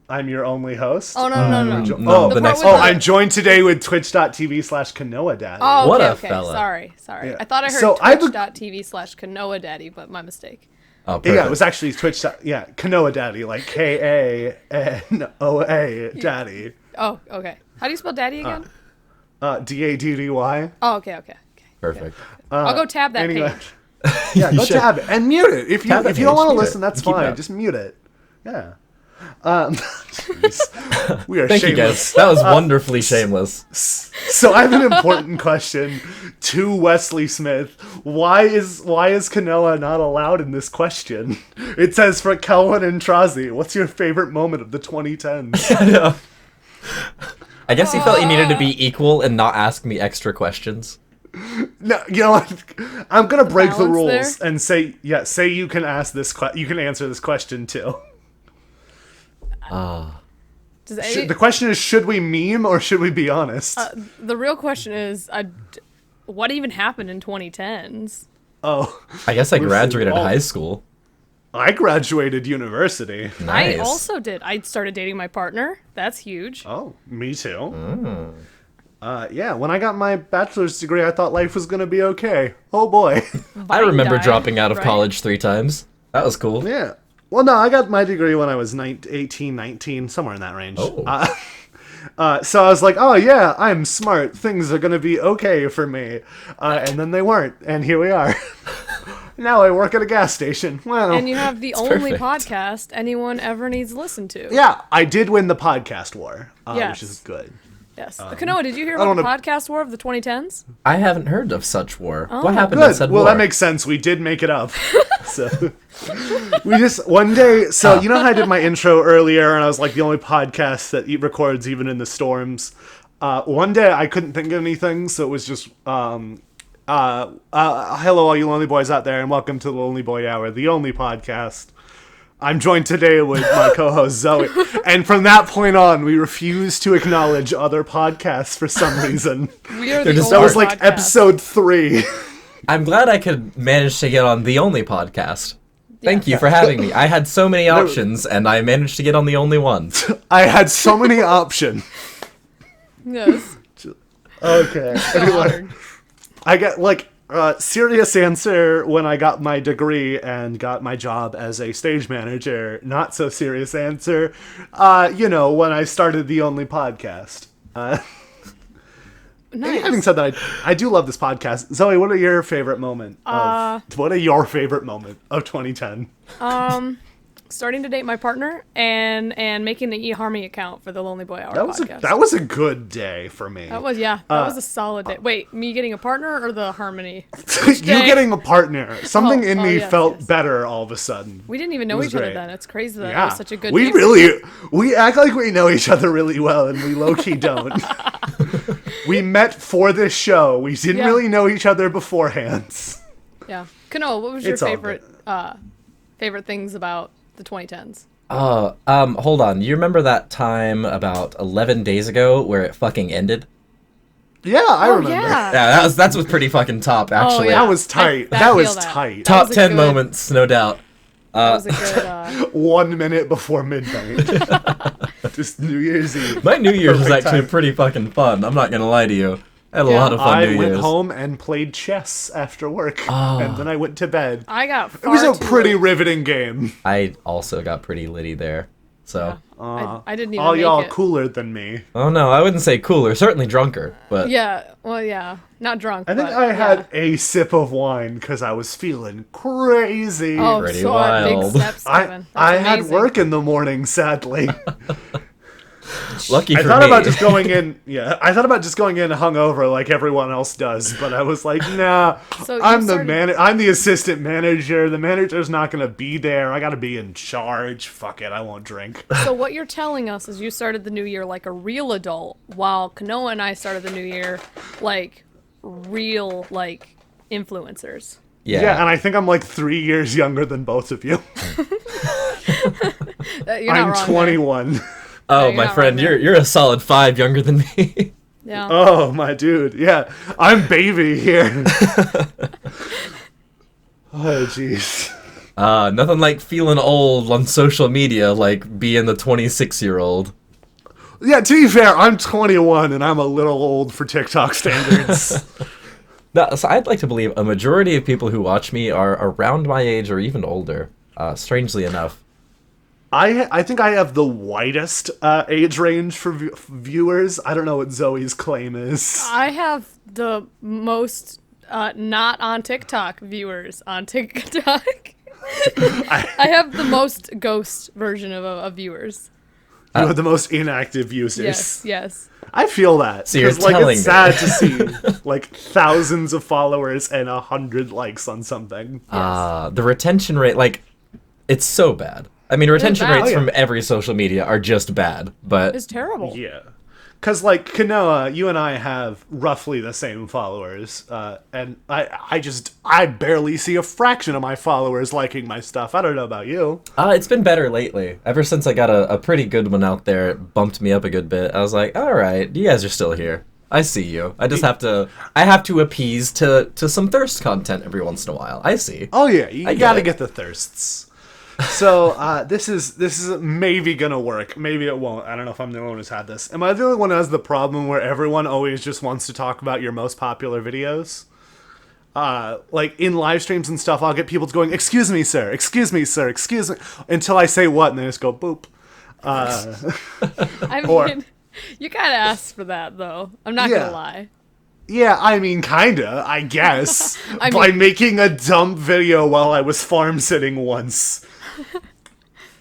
Speaker 1: I'm your only host.
Speaker 3: Oh, no.
Speaker 2: No,
Speaker 1: The
Speaker 2: the
Speaker 3: part
Speaker 2: next
Speaker 3: with
Speaker 1: Oh,
Speaker 3: the-
Speaker 1: I'm joined today with twitch.tv/KanoaDaddy.
Speaker 3: Oh,
Speaker 2: What
Speaker 3: okay,
Speaker 2: a
Speaker 3: okay.
Speaker 2: fella.
Speaker 3: Sorry.
Speaker 1: Yeah.
Speaker 3: I thought I heard
Speaker 1: So I've been-
Speaker 3: twitch.tv/KanoaDaddy, but my mistake.
Speaker 2: Oh, perfect.
Speaker 1: Yeah, it was actually Twitch. Yeah, KanoaDaddy, like KANOA Daddy.
Speaker 3: Oh, okay. How do you spell daddy again?
Speaker 1: DADDY.
Speaker 3: Oh, okay.
Speaker 2: Perfect.
Speaker 3: I'll go tab that
Speaker 1: Anyway.
Speaker 3: page.
Speaker 1: Yeah, go
Speaker 2: You should.
Speaker 1: tab it and mute it. If you
Speaker 2: Tab that
Speaker 1: if you don't
Speaker 2: page,
Speaker 1: want to
Speaker 2: mute it.
Speaker 1: listen, that's
Speaker 2: Keep it
Speaker 1: fine.
Speaker 2: up.
Speaker 1: Just mute it. Yeah. Jeez. We are
Speaker 2: Thank you,
Speaker 1: shameless.
Speaker 2: guys. That was wonderfully shameless.
Speaker 1: So I have an important question to Wesley Smith. Why is Kanoa not allowed in this question? It says for Kelvin and Trazi, what's your favorite moment of the 2010s?
Speaker 2: I know. I guess he felt he needed to be equal and not ask me extra questions.
Speaker 1: No, you know what? I'm gonna break the
Speaker 3: balance
Speaker 1: rules
Speaker 3: there?
Speaker 1: and say you can ask this. You can answer this question too.
Speaker 3: Does any,
Speaker 1: The question is, should we meme or should we be honest?
Speaker 3: the real question is, what even happened in 2010s?
Speaker 1: Oh,
Speaker 2: I guess I graduated
Speaker 1: Oh.
Speaker 2: high school.
Speaker 1: I graduated university.
Speaker 2: Nice.
Speaker 3: I also did. I started dating my partner. That's huge.
Speaker 1: Oh, me too. Yeah, when I got my bachelor's degree, I thought life was gonna be okay. Oh boy.
Speaker 2: I remember
Speaker 3: died,
Speaker 2: dropping out of
Speaker 3: right?
Speaker 2: college 3 times. That was cool.
Speaker 1: Yeah. Well, no, I got my degree when I was 18, 19, somewhere in that range.
Speaker 2: Oh.
Speaker 1: So I was like, oh yeah, I'm smart. Things are going to be okay for me. And then they weren't. And here we are. Now I work at a gas station. Well,
Speaker 3: And you have the only
Speaker 2: perfect.
Speaker 3: podcast anyone ever needs to listen to.
Speaker 1: yeah, I did win the podcast war,
Speaker 3: Yes.
Speaker 1: which is good.
Speaker 3: Yes. Kanoa, did you hear
Speaker 1: I
Speaker 3: about the
Speaker 1: don't
Speaker 3: podcast war of the 2010s?
Speaker 2: I haven't heard of such war.
Speaker 3: Oh.
Speaker 2: What happened in
Speaker 1: Good.
Speaker 2: said
Speaker 1: Well,
Speaker 2: war?
Speaker 1: that makes sense. We did make it up. So we just one day. So you know how I did my intro earlier, and I was like the only podcast that records even in the storms. One day I couldn't think of anything, so it was just hello all you lonely boys out there, and welcome to the Lonely Boy Hour, the only podcast. I'm joined today with my co-host Zoe, and from that point on, we refuse to acknowledge other podcasts for some reason.
Speaker 3: We are the
Speaker 2: just-
Speaker 1: That
Speaker 3: only
Speaker 1: was like
Speaker 3: podcast.
Speaker 1: episode 3.
Speaker 2: I'm glad I could manage to get on the only podcast. Thank you for having me. I had so many options, and I managed to get on the only one.
Speaker 1: I had so many options.
Speaker 3: Yes.
Speaker 1: Okay. Anyway,
Speaker 3: Honored.
Speaker 1: I get like serious answer when I got my degree and got my job as a stage manager. Not so serious answer, when I started the only podcast.
Speaker 3: Nice.
Speaker 1: Having said that, I do love this podcast. Zoe, what are your favorite moment? What are your favorite moment of 2010?
Speaker 3: Starting to date my partner and making the eHarmony account for the Lonely Boy Hour podcast.
Speaker 1: That was a good day for me.
Speaker 3: That was a solid day. Wait, me getting a partner or the Harmony?
Speaker 1: You getting a partner. Something in me
Speaker 3: yes,
Speaker 1: felt
Speaker 3: yes.
Speaker 1: better all of a sudden.
Speaker 3: We didn't even know
Speaker 1: was
Speaker 3: each other
Speaker 1: great.
Speaker 3: then. It's crazy that it was such a good
Speaker 1: we
Speaker 3: day.
Speaker 1: We act like we know each other really well, and we low-key don't. We met for this show. We didn't really know each other beforehand.
Speaker 3: Yeah. Kanoa, what was your
Speaker 1: It's all
Speaker 3: favorite things about the 2010s?
Speaker 2: Hold on. You remember that time about 11 days ago where it fucking ended?
Speaker 1: Yeah, I remember.
Speaker 3: Yeah.
Speaker 2: Yeah, that was pretty fucking top, actually.
Speaker 3: yeah.
Speaker 1: That was tight.
Speaker 3: I
Speaker 1: That
Speaker 3: feel
Speaker 1: was
Speaker 3: that.
Speaker 1: tight.
Speaker 2: Top
Speaker 3: was a
Speaker 2: 10
Speaker 3: good-
Speaker 2: moments, no doubt.
Speaker 3: That was a good
Speaker 1: 1 minute before midnight. Just New Year's Eve.
Speaker 2: My New Year's was
Speaker 1: Perfect
Speaker 2: actually
Speaker 1: time.
Speaker 2: pretty fucking fun. I'm not gonna lie to you. I had a
Speaker 3: Yeah.
Speaker 2: lot of fun
Speaker 1: I
Speaker 2: New
Speaker 1: went
Speaker 2: Year's.
Speaker 1: home and played chess after work, and then I went to bed.
Speaker 3: I got
Speaker 1: It was
Speaker 3: far
Speaker 1: a
Speaker 3: too
Speaker 1: pretty
Speaker 3: late.
Speaker 1: riveting game.
Speaker 2: I also got pretty litty there. So,
Speaker 3: I didn't even
Speaker 1: All
Speaker 3: make
Speaker 1: y'all
Speaker 3: it.
Speaker 1: cooler than me.
Speaker 2: oh no, I wouldn't say cooler. Certainly drunker, but
Speaker 3: Yeah, well, yeah. Not drunk,
Speaker 1: I think
Speaker 3: but,
Speaker 1: I had
Speaker 3: yeah.
Speaker 1: a sip of wine because I was feeling crazy.
Speaker 3: Oh,
Speaker 2: pretty
Speaker 3: so
Speaker 2: wild.
Speaker 3: big steps, Kevin.
Speaker 1: I
Speaker 3: That's
Speaker 1: had
Speaker 3: amazing.
Speaker 1: work in the morning, sadly.
Speaker 2: lucky
Speaker 1: I
Speaker 2: for
Speaker 1: thought
Speaker 2: me.
Speaker 1: about just going in. Yeah, I thought about just going in hungover like everyone else does, but I was like, nah.
Speaker 3: So you
Speaker 1: I'm the
Speaker 3: started-
Speaker 1: I'm the assistant manager. The manager's not gonna be there. I gotta be in charge. Fuck it, I won't drink.
Speaker 3: So what you're telling us is you started the new year like a real adult, while Kanoa and I started the new year like real like influencers.
Speaker 1: Yeah, and I think I'm like 3 years younger than both of you.
Speaker 3: You're not
Speaker 1: I'm
Speaker 3: wrong there.
Speaker 1: 21.
Speaker 2: oh,
Speaker 3: you're
Speaker 2: my
Speaker 3: not
Speaker 2: friend,
Speaker 3: wrong there.
Speaker 2: you're a solid 5 younger than me.
Speaker 3: Yeah.
Speaker 1: Oh, my dude. Yeah, I'm baby here. Oh, jeez.
Speaker 2: Nothing like feeling old on social media, like being the 26-year-old.
Speaker 1: Yeah, to be fair, I'm 21 and I'm a little old for TikTok standards.
Speaker 2: No, so I'd like to believe a majority of people who watch me are around my age or even older. Strangely enough.
Speaker 1: I think I have the widest age range for viewers. I don't know what Zoe's claim is.
Speaker 3: I have the most not on TikTok viewers on TikTok. I have the most ghost version of viewers.
Speaker 1: You have the most inactive users.
Speaker 3: Yes, yes.
Speaker 1: I feel that.
Speaker 2: So you're
Speaker 1: 'Cause, like,
Speaker 2: telling
Speaker 1: it's
Speaker 2: me.
Speaker 1: sad to see like thousands of followers and 100 likes on something.
Speaker 2: The retention rate, like, it's so bad. I mean, retention
Speaker 3: bad.
Speaker 2: rates
Speaker 1: Oh, yeah.
Speaker 2: from every social media are just bad, but
Speaker 3: It's terrible.
Speaker 1: Yeah. Because, like, Kanoa, you and I have roughly the same followers, and I barely see a fraction of my followers liking my stuff. I don't know about you.
Speaker 2: it's been better lately. Ever since I got a pretty good one out there, it bumped me up a good bit. I was like, all right, you guys are still here. I see you. I just have to appease to some thirst content every once in a while. I see.
Speaker 1: Oh, yeah, you
Speaker 2: get
Speaker 1: gotta
Speaker 2: it.
Speaker 1: get the thirsts. So, this is maybe gonna work. Maybe it won't. I don't know if I'm the only one who's had this. Am I the only one who has the problem where everyone always just wants to talk about your most popular videos? Like, in live streams and stuff, I'll get people going, excuse me, sir, excuse me, sir, excuse me, until I say what, and they just go, boop.
Speaker 3: I mean,
Speaker 1: Or-
Speaker 3: you kind of asked for that, though. I'm not
Speaker 1: Yeah.
Speaker 3: gonna lie.
Speaker 1: Yeah, I mean, kinda, I guess.
Speaker 3: I
Speaker 1: by
Speaker 3: mean-
Speaker 1: making a dumb video while I was farm sitting once.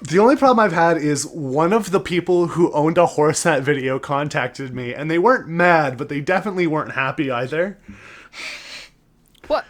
Speaker 1: The only problem I've had is one of the people who owned a horse hat video contacted me, and they weren't mad, but they definitely weren't happy either.
Speaker 3: What?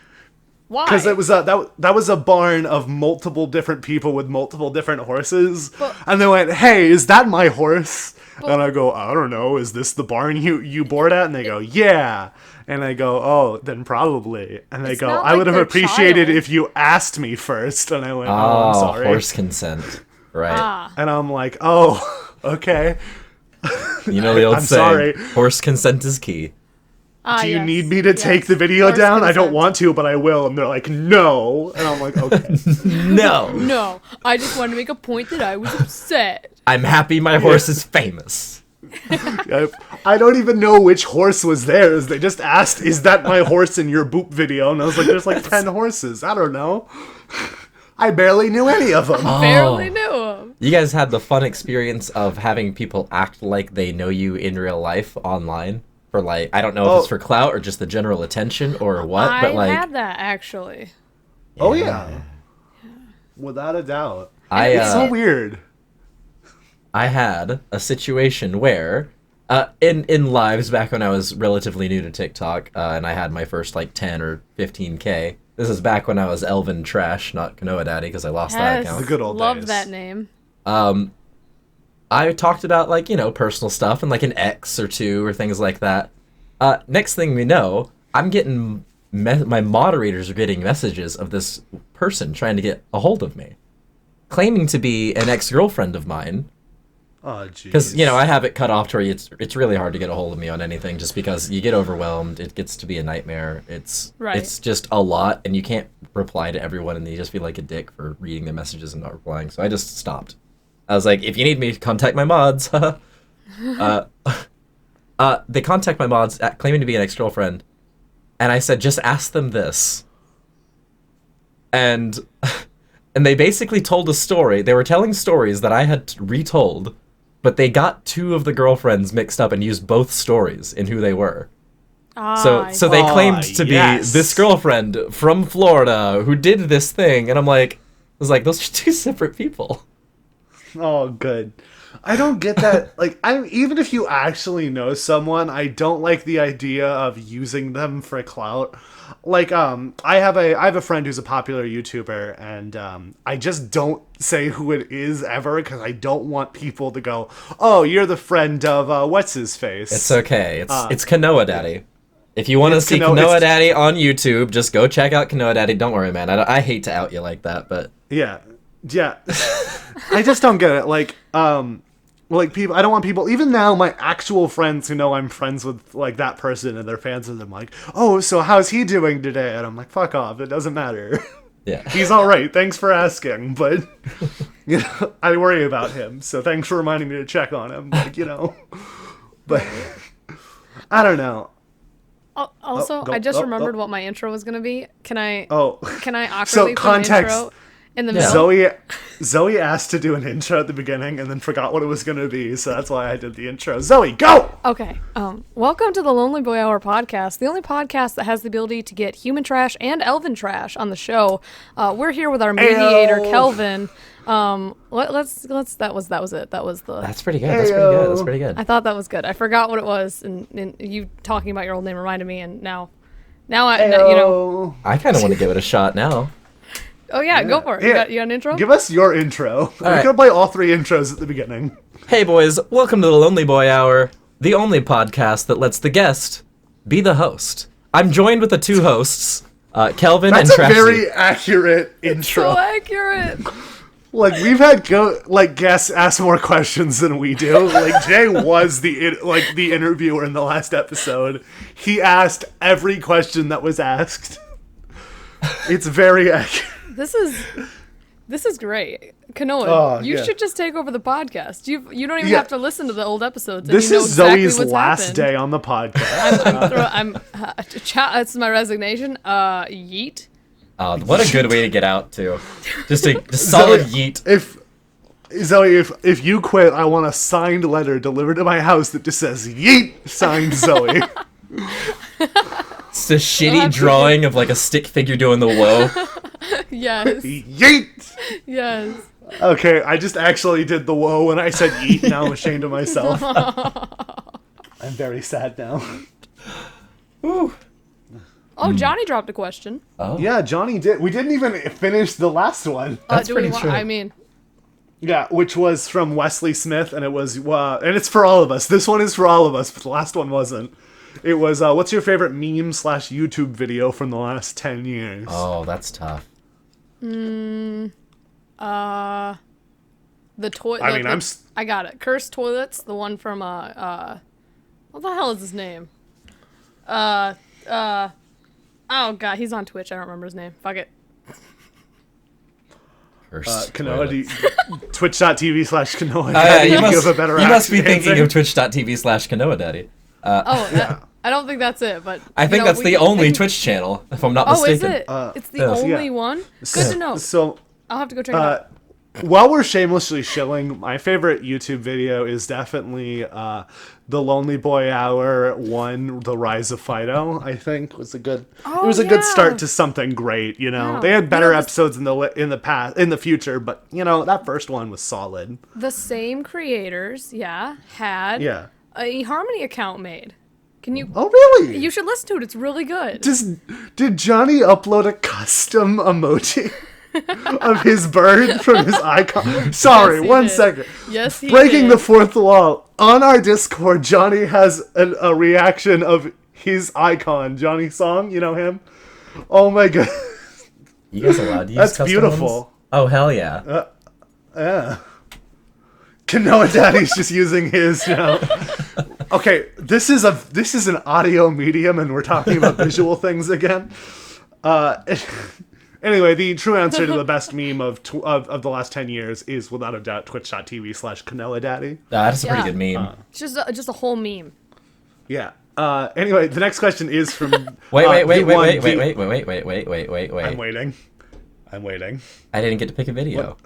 Speaker 3: Why?
Speaker 1: Because it was that was a barn of multiple different people with multiple different horses,
Speaker 3: But-
Speaker 1: and they went, "Hey, is that my horse?" And I go, "I don't know. Is this the barn you bored at?" And they go, "Yeah." And I go, "Oh, then probably." And they
Speaker 3: It's
Speaker 1: go,
Speaker 3: not
Speaker 1: "I
Speaker 3: like
Speaker 1: would have
Speaker 3: they're
Speaker 1: appreciated
Speaker 3: child.
Speaker 1: if you asked me first." And I went, "Oh, I'm
Speaker 2: Oh,
Speaker 1: sorry."
Speaker 2: horse consent. Right.
Speaker 3: Ah,
Speaker 1: And I'm like, "Oh, okay."
Speaker 2: You know the old
Speaker 1: I'm
Speaker 2: saying,
Speaker 1: sorry.
Speaker 2: horse consent is key.
Speaker 1: do you
Speaker 3: yes,
Speaker 1: need me to take
Speaker 3: yes.
Speaker 1: the video
Speaker 3: Horse
Speaker 1: down? I don't
Speaker 3: consent.
Speaker 1: want to, but I will. And they're like, no. And I'm like, okay.
Speaker 2: No.
Speaker 3: No, I just wanted to make a point that I was upset.
Speaker 2: I'm happy my horse is famous.
Speaker 1: I don't even know which horse was theirs. They just asked, is that my horse in your boop video? And I was like, there's like 10 horses. I don't know. I barely knew any of them.
Speaker 3: Barely knew him.
Speaker 2: You guys had the fun experience of having people act like they know you in real life online? For like, I don't know if it's for clout or just the general attention or what, but like...
Speaker 3: I had that, actually.
Speaker 1: Oh, yeah. Without a doubt.
Speaker 2: I
Speaker 1: It's so weird.
Speaker 2: had a situation where, in lives back when I was relatively new to TikTok, and I had my first like 10 or 15K. This is back when I was Elvin Trash, not KanoaDaddy, because I lost that
Speaker 3: Yes,
Speaker 2: account.
Speaker 1: The good old
Speaker 3: love
Speaker 1: days.
Speaker 3: that name.
Speaker 2: I talked about like, personal stuff and like an X or two or things like that. Next thing we know, I'm getting my moderators are getting messages of this person trying to get a hold of me, claiming to be an ex-girlfriend of mine.
Speaker 1: Oh, jeez.
Speaker 2: Because I have it cut off to where it's really hard to get a hold of me on anything, just because you get overwhelmed. It gets to be a nightmare. It's just a lot, and you can't reply to everyone, and you just feel like a dick for reading their messages and not replying. So I just stopped. I was like, if you need me, contact my mods. They contact my mods claiming to be an ex-girlfriend, and I said, just ask them this. And they basically told a story. They were telling stories that I had retold, but they got two of the girlfriends mixed up and used both stories in who they were. So they claimed to be this girlfriend from Florida who did this thing, and I was like, those are two separate people.
Speaker 1: Oh, good. I don't get that. Like, even if you actually know someone, I don't like the idea of using them for clout. Like, I have a friend who's a popular YouTuber, and I just don't say who it is ever because I don't want people to go, "Oh, you're the friend of what's his face."
Speaker 2: It's okay. It's KanoaDaddy. If you want to see KanoaDaddy on YouTube, just go check out KanoaDaddy. Don't worry, man. I hate to out you like that, but
Speaker 1: yeah. I just don't get it. Like people, I don't want people, even now, my actual friends who know I'm friends with, like, that person and they're fans of them, like, oh, so how's he doing today? And I'm like, fuck off, it doesn't matter.
Speaker 2: yeah.
Speaker 1: He's alright, thanks for asking, but, I worry about him, so thanks for reminding me to check on him, like, but, I don't know.
Speaker 3: Also, I just remembered what my intro was going to be. Can I awkwardly
Speaker 1: So,
Speaker 3: put
Speaker 1: context.
Speaker 3: an intro in the middle?
Speaker 1: Zoe asked to do an intro at the beginning and then forgot what it was going to be, so that's why I did the intro. Zoe, go!
Speaker 3: Okay. Welcome to the Lonely Boy Hour podcast, the only podcast that has the ability to get human trash and elven trash on the show. We're here with our mediator, Kelvin. That was it.
Speaker 2: That's pretty good. That's pretty good.
Speaker 3: I thought that was good. I forgot what it was, and you talking about your old name reminded me, and now
Speaker 2: I kind of want to give it a shot now.
Speaker 3: Oh yeah, go for it.
Speaker 1: Yeah.
Speaker 3: You got an intro?
Speaker 1: Give us your intro. We're
Speaker 2: right.
Speaker 1: going to play all three intros at the beginning.
Speaker 2: Hey boys, welcome to the Lonely Boy Hour, the only podcast that lets the guest be the host. I'm joined with the two hosts, Kelvin and Trashy.
Speaker 1: That's a very accurate intro.
Speaker 3: So accurate.
Speaker 1: Like, we've had guests ask more questions than we do. Like, Jay was the interviewer in the last episode. He asked every question that was asked. It's very accurate.
Speaker 3: This is great. Kanoa, you should just take over the podcast. You don't even have to listen to the old episodes. And
Speaker 1: This
Speaker 3: you know
Speaker 1: is
Speaker 3: exactly
Speaker 1: Zoe's
Speaker 3: what's
Speaker 1: last
Speaker 3: happened.
Speaker 1: day on the podcast.
Speaker 3: That's my resignation. Yeet.
Speaker 2: What a good way to get out, too. Just a solid yeet.
Speaker 1: If you quit, I want a signed letter delivered to my house that just says "Yeet," signed Zoe.
Speaker 2: It's a shitty drawing of like a stick figure doing the whoa.
Speaker 3: Yes.
Speaker 1: Yeet.
Speaker 3: Yes.
Speaker 1: Okay, I just actually did the whoa when I said yeet. Now I'm ashamed of myself. I'm very sad now.
Speaker 2: Ooh.
Speaker 3: Oh, Johnny dropped a question.
Speaker 2: Oh.
Speaker 1: Yeah, Johnny did. We didn't even finish the last one.
Speaker 2: That's pretty true.
Speaker 1: Yeah, which was from Wesley Smith, and it was, and it's for all of us. This one is for all of us, but the last one wasn't. It was, what's your favorite meme/YouTube video from the last 10 years?
Speaker 2: Oh, that's tough.
Speaker 3: The toilet. I got it. Cursed Toilets, the one from, what the hell is his name? Oh god, he's on Twitch. I don't remember his name. Fuck it.
Speaker 1: Twitch.tv/KanoaDaddy.
Speaker 2: You
Speaker 1: Give a better
Speaker 2: must be thinking
Speaker 1: answer.
Speaker 2: of twitch.tv/KanoaDaddy.
Speaker 3: I don't think that's it, but
Speaker 2: I think that's the only Twitch channel, if I'm not
Speaker 3: Oh, is
Speaker 2: mistaken.
Speaker 3: it? It's the
Speaker 2: yes.
Speaker 3: only one. Good to know.
Speaker 1: So,
Speaker 3: I'll have to go check it out.
Speaker 1: while we're shamelessly shilling, my favorite YouTube video is definitely the Lonely Boy Hour 1, The Rise of Fido. I think was a good. It was a good start to something great. You know,
Speaker 3: Yeah.
Speaker 1: they had better episodes in the future, but you know that first one was solid.
Speaker 3: The same creators, had a Harmony account made. Can you?
Speaker 1: Oh really?
Speaker 3: You should listen to it. It's really good.
Speaker 1: Did Johnny upload a custom emoji of his bird from his icon? Sorry,
Speaker 3: Yes, he
Speaker 1: one
Speaker 3: did.
Speaker 1: second.
Speaker 3: Yes, he
Speaker 1: Breaking
Speaker 3: did.
Speaker 1: the fourth wall. On our Discord, Johnny has a reaction of his icon, Johnny Song. You know him? Oh my god.
Speaker 2: You guys allowed to use
Speaker 1: That's
Speaker 2: custom
Speaker 1: beautiful.
Speaker 2: ones? Oh, hell yeah.
Speaker 1: Yeah. KanoaDaddy's just using his, you know. Okay, this is an audio medium, and we're talking about visual things again. Anyway, the true answer to the best meme of the last 10 years is without a doubt twitch.tv/KanoaDaddy.
Speaker 2: That's a pretty good meme.
Speaker 3: It's just a whole meme.
Speaker 1: Yeah. Anyway, the next question is from.
Speaker 2: Wait.
Speaker 1: I'm
Speaker 2: wait.
Speaker 1: waiting.
Speaker 2: I didn't get to pick a video.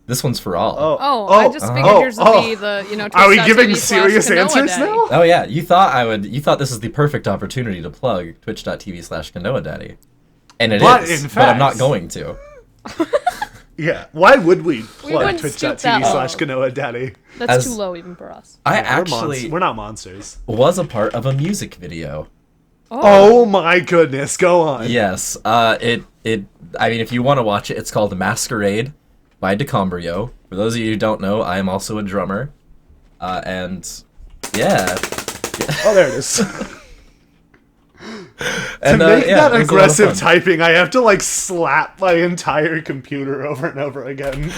Speaker 2: This one's for all.
Speaker 3: I just figured yours would be the
Speaker 1: Are we giving
Speaker 3: twitch.tv/KanoaDaddy.
Speaker 1: serious answers now?
Speaker 2: Oh yeah, you thought this is the perfect opportunity to plug twitch.tv/KanoaDaddy. And it
Speaker 1: But
Speaker 2: is,
Speaker 1: in
Speaker 2: but I'm
Speaker 1: fact-
Speaker 2: not going to.
Speaker 1: Yeah. Why would we plug
Speaker 3: wouldn't stoop that low.
Speaker 1: twitch.tv/KanoaDaddy?
Speaker 3: That's
Speaker 2: As-
Speaker 3: too low even for us.
Speaker 2: I actually
Speaker 1: We're not monsters.
Speaker 2: was a part of a music video.
Speaker 1: Oh my goodness, go on.
Speaker 2: Yes, I mean, if you want to watch it, it's called Masquerade by DeCombrio. For those of you who don't know, I am also a drummer. And yeah.
Speaker 1: Oh, there it is.
Speaker 2: And,
Speaker 1: to make
Speaker 2: yeah,
Speaker 1: that
Speaker 2: it was a lot of
Speaker 1: aggressive
Speaker 2: fun.
Speaker 1: typing, I have to like slap my entire computer over and over again.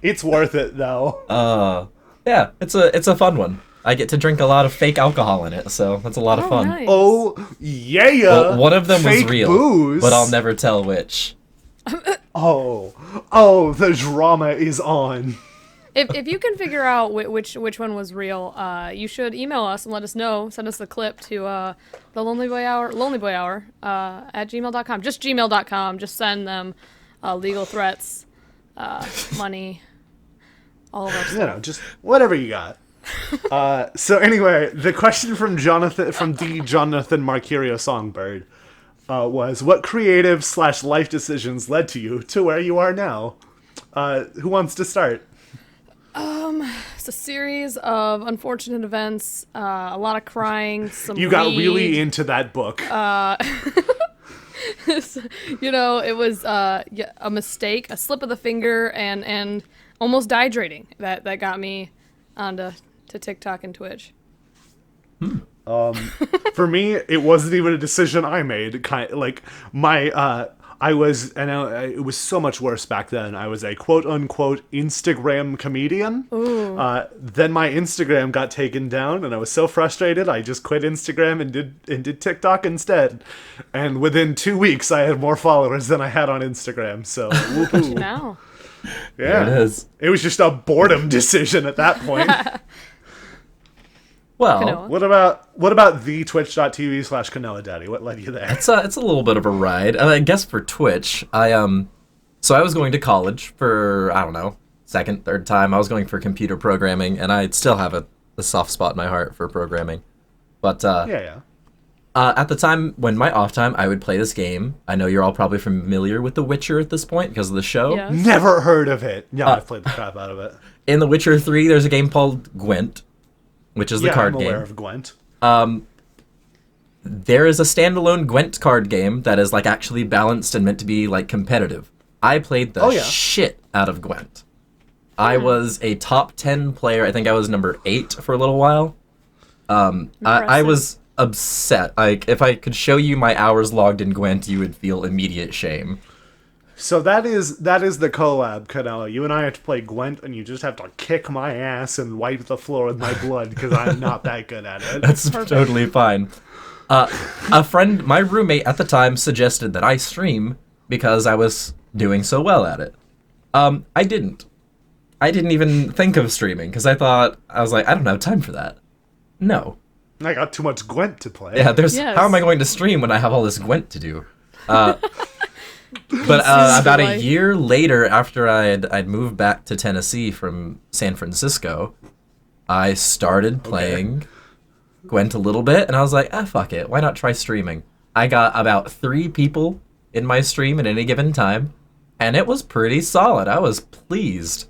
Speaker 1: It's worth it though.
Speaker 2: Yeah, it's a fun one. I get to drink a lot of fake alcohol in it, so that's a lot of fun.
Speaker 3: Nice.
Speaker 1: Oh yeah.
Speaker 2: Well, one of them was
Speaker 1: Fake
Speaker 2: real,
Speaker 1: booze.
Speaker 2: but I'll never tell which.
Speaker 1: Oh, the drama is on.
Speaker 3: If you can figure out which one was real, you should email us and let us know. Send us the clip to the lonely boy hour at gmail.com. Just gmail.com. Just send them legal threats, money, all of our
Speaker 1: You
Speaker 3: stuff.
Speaker 1: know, just whatever you got. So anyway, the question from the Jonathan Marcurio Songbird was, what creative / life decisions led to you to where you are now? Who wants to start?
Speaker 3: It's a series of unfortunate events, a lot of crying, some
Speaker 1: You got
Speaker 3: weed.
Speaker 1: really into that book.
Speaker 3: You know, it was a mistake, a slip of the finger, and almost dehydrating that got me onto TikTok and Twitch.
Speaker 1: For me, it wasn't even a decision I made. It was so much worse back then. I was a quote-unquote Instagram comedian. Then my Instagram got taken down, and I was so frustrated, I just quit Instagram and did TikTok instead. And within 2 weeks, I had more followers than I had on Instagram. So, woohoo.
Speaker 3: Now,
Speaker 1: Yeah,
Speaker 2: There it is.
Speaker 1: It was just a boredom decision at that point.
Speaker 2: Well,
Speaker 3: Kanoa.
Speaker 1: What about the twitch.tv/KanoaDaddy? What led you there?
Speaker 2: it's a little bit of a ride. I guess for Twitch, so I was going to college for, I don't know, second, third time. I was going for computer programming, and I still have a soft spot in my heart for programming. But
Speaker 1: Yeah.
Speaker 2: at the time, when my off time, I would play this game. I know you're all probably familiar with The Witcher at this point because of the show.
Speaker 3: Yeah.
Speaker 1: Never heard of it. Yeah, I've played the crap out of it.
Speaker 2: In The Witcher 3, there's a game called Gwent, which is the card
Speaker 1: I'm
Speaker 2: game.
Speaker 1: aware of Gwent.
Speaker 2: There is a standalone Gwent card game that is like actually balanced and meant to be like competitive. I played the shit out of Gwent. I was a top 10 player. I think I was number 8 for a little while. I was upset. Like, if I could show you my hours logged in Gwent, you would feel immediate shame.
Speaker 1: So that is the collab, Kanoa. You and I have to play Gwent, and you just have to kick my ass and wipe the floor with my blood because I'm not that good at it.
Speaker 2: That's totally fine. A friend, my roommate at the time, suggested that I stream because I was doing so well at it. I didn't. I didn't even think of streaming because I was like, I don't have time for that. No.
Speaker 1: I got too much Gwent to play.
Speaker 2: Yeah,
Speaker 3: Yes.
Speaker 2: how am I going to stream when I have all this Gwent to do? But about a year later, after I'd moved back to Tennessee from San Francisco, I started playing Gwent a little bit, and I was like, fuck it, why not try streaming? I got about 3 people in my stream at any given time, and it was pretty solid. I was pleased.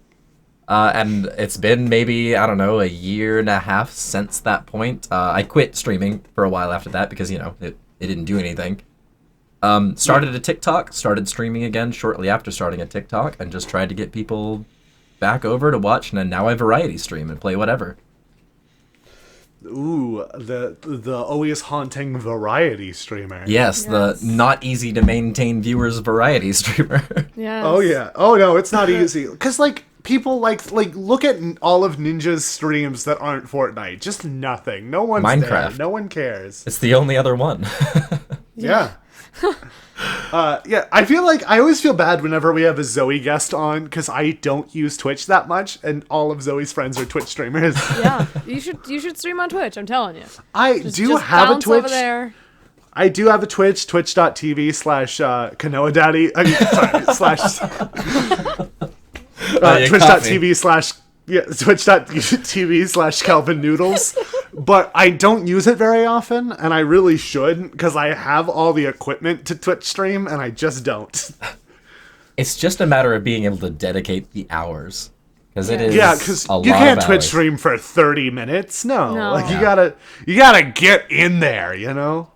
Speaker 2: And it's been maybe, I don't know, a year and a half since that point. I quit streaming for a while after that because, it didn't do anything. Started a TikTok, started streaming again shortly after starting a TikTok, and just tried to get people back over to watch, and then now I variety stream and play whatever.
Speaker 1: Ooh, the always haunting variety streamer.
Speaker 2: Yes, the not easy to maintain viewers variety streamer.
Speaker 3: Yes.
Speaker 1: Oh yeah. Oh no, it's not easy. Cause people like look at all of Ninja's streams that aren't Fortnite. Just nothing. No one's
Speaker 2: Minecraft.
Speaker 1: there. No one cares.
Speaker 2: It's the only other one.
Speaker 1: Yeah. I feel like I always feel bad whenever we have a Zoe guest on because I don't use Twitch that much, and all of Zoe's friends are Twitch streamers.
Speaker 3: Yeah, you should stream on Twitch. I'm telling you.
Speaker 1: I
Speaker 3: Just
Speaker 1: do have a
Speaker 3: bounce
Speaker 1: Twitch.
Speaker 3: over there.
Speaker 1: I do have a Twitch, twitch.tv/KanoaDaddy. Twitch.tv/Calvin Noodles. But I don't use it very often, and I really should, because I have all the equipment to Twitch stream, and I just don't.
Speaker 2: It's just a matter of being able to dedicate the hours. Because it is
Speaker 1: because
Speaker 2: a lot
Speaker 1: you can't
Speaker 2: of
Speaker 1: Twitch
Speaker 2: hours.
Speaker 1: stream for 30 minutes. No.
Speaker 3: No.
Speaker 1: Like, you gotta get in there,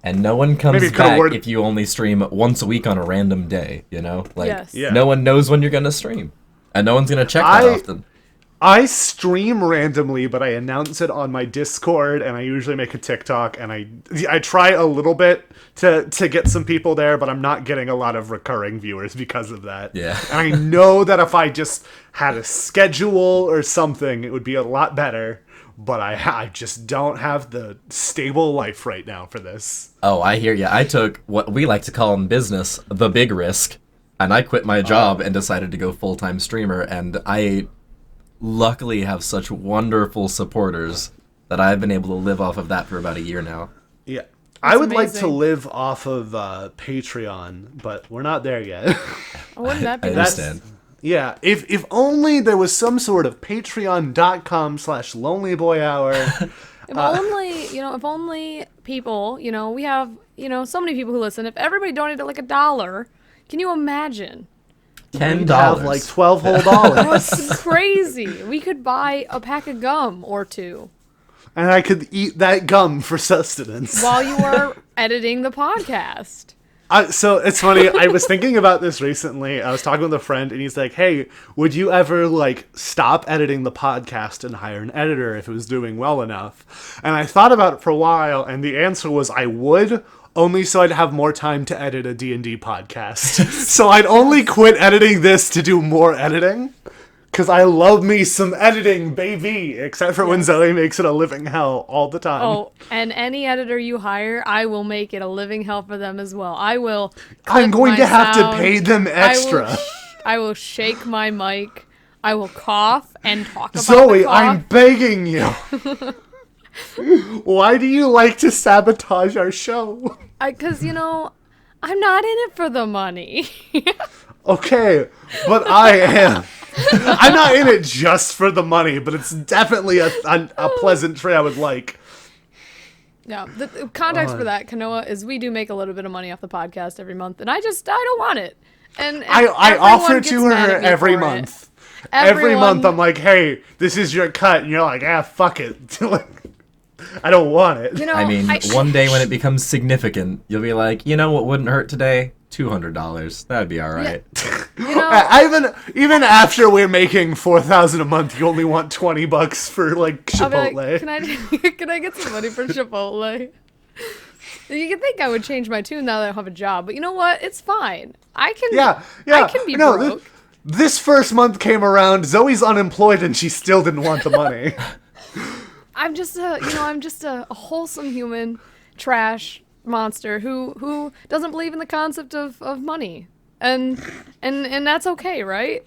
Speaker 2: And no one comes
Speaker 1: Maybe it could've
Speaker 2: back
Speaker 1: worked-
Speaker 2: if you only stream once a week on a random day, Like,
Speaker 3: Yes.
Speaker 1: Yeah.
Speaker 2: no one knows when you're going to stream. And no one's going to check that often.
Speaker 1: I stream randomly, but I announce it on my Discord, and I usually make a TikTok, and I try a little bit to get some people there, but I'm not getting a lot of recurring viewers because of that.
Speaker 2: Yeah.
Speaker 1: And I know that if I just had a schedule or something, it would be a lot better, but I just don't have the stable life right now for this.
Speaker 2: Oh, I hear ya. I took what we like to call in business the big risk, and I quit my job and decided to go full-time streamer, and I luckily have such wonderful supporters that I've been able to live off of that for about a year now.
Speaker 1: Yeah. I would like to
Speaker 3: amazing.
Speaker 1: live off of Patreon, but we're not there yet.
Speaker 3: Oh, wouldn't that be
Speaker 2: I
Speaker 3: nice?
Speaker 2: understand.
Speaker 1: Yeah, if only there was some sort of patreon.com/lonelyboyhour.
Speaker 3: If only people, we have, so many people who listen. If everybody donated like $1, can you imagine?
Speaker 2: $10.
Speaker 1: Have like 12 whole dollars.
Speaker 3: It's crazy. We could buy a pack of gum or 2
Speaker 1: And I could eat that gum for sustenance.
Speaker 3: while you are editing the podcast.
Speaker 1: So it's funny, I was thinking about this recently. I was talking with a friend, and he's like, hey, would you ever, stop editing the podcast and hire an editor if it was doing well enough? And I thought about it for a while, and the answer was I would, only so I'd have more time to edit a D&D podcast. So I'd only quit editing this to do more editing. Because I love me some editing, baby. Except for when Zoe makes it a living hell all the time.
Speaker 3: Oh, and any editor you hire, I will make it a living hell for them as well. I will.
Speaker 1: I'm
Speaker 3: clip
Speaker 1: going
Speaker 3: my
Speaker 1: to have
Speaker 3: sound.
Speaker 1: to pay them extra.
Speaker 3: I will shake my mic. I will cough and talk about
Speaker 1: Zoe,
Speaker 3: the cough.
Speaker 1: I'm begging you. Why do you like to sabotage our show?
Speaker 3: Because, I'm not in it for the money.
Speaker 1: Okay, but I am. I'm not in it just for the money, but it's definitely a pleasant trait I would like.
Speaker 3: Yeah, the context for that, Kanoa, is we do make a little bit of money off the podcast every month, and I don't want it. And
Speaker 1: I
Speaker 3: everyone
Speaker 1: offer
Speaker 3: gets
Speaker 1: to
Speaker 3: mad
Speaker 1: her
Speaker 3: at me
Speaker 1: every
Speaker 3: for it.
Speaker 1: month. Every
Speaker 3: Everyone-
Speaker 1: month I'm like, hey, this is your cut. And you're like, fuck it. I don't want it.
Speaker 2: I mean, one day when it becomes significant, you'll be like, you know what wouldn't hurt today? $200. That'd be all right.
Speaker 1: Even after we're making $4,000 a month, you only want $20 for
Speaker 3: I'll be
Speaker 1: Chipotle.
Speaker 3: like, can I get some money for Chipotle? You can think I would change my tune now that I don't have a job, but you know what? It's fine. I can.
Speaker 1: Yeah.
Speaker 3: I can be broke.
Speaker 1: This first month came around. Zoe's unemployed, and she still didn't want the money.
Speaker 3: I'm just a wholesome human trash monster who doesn't believe in the concept of money. And that's okay, right?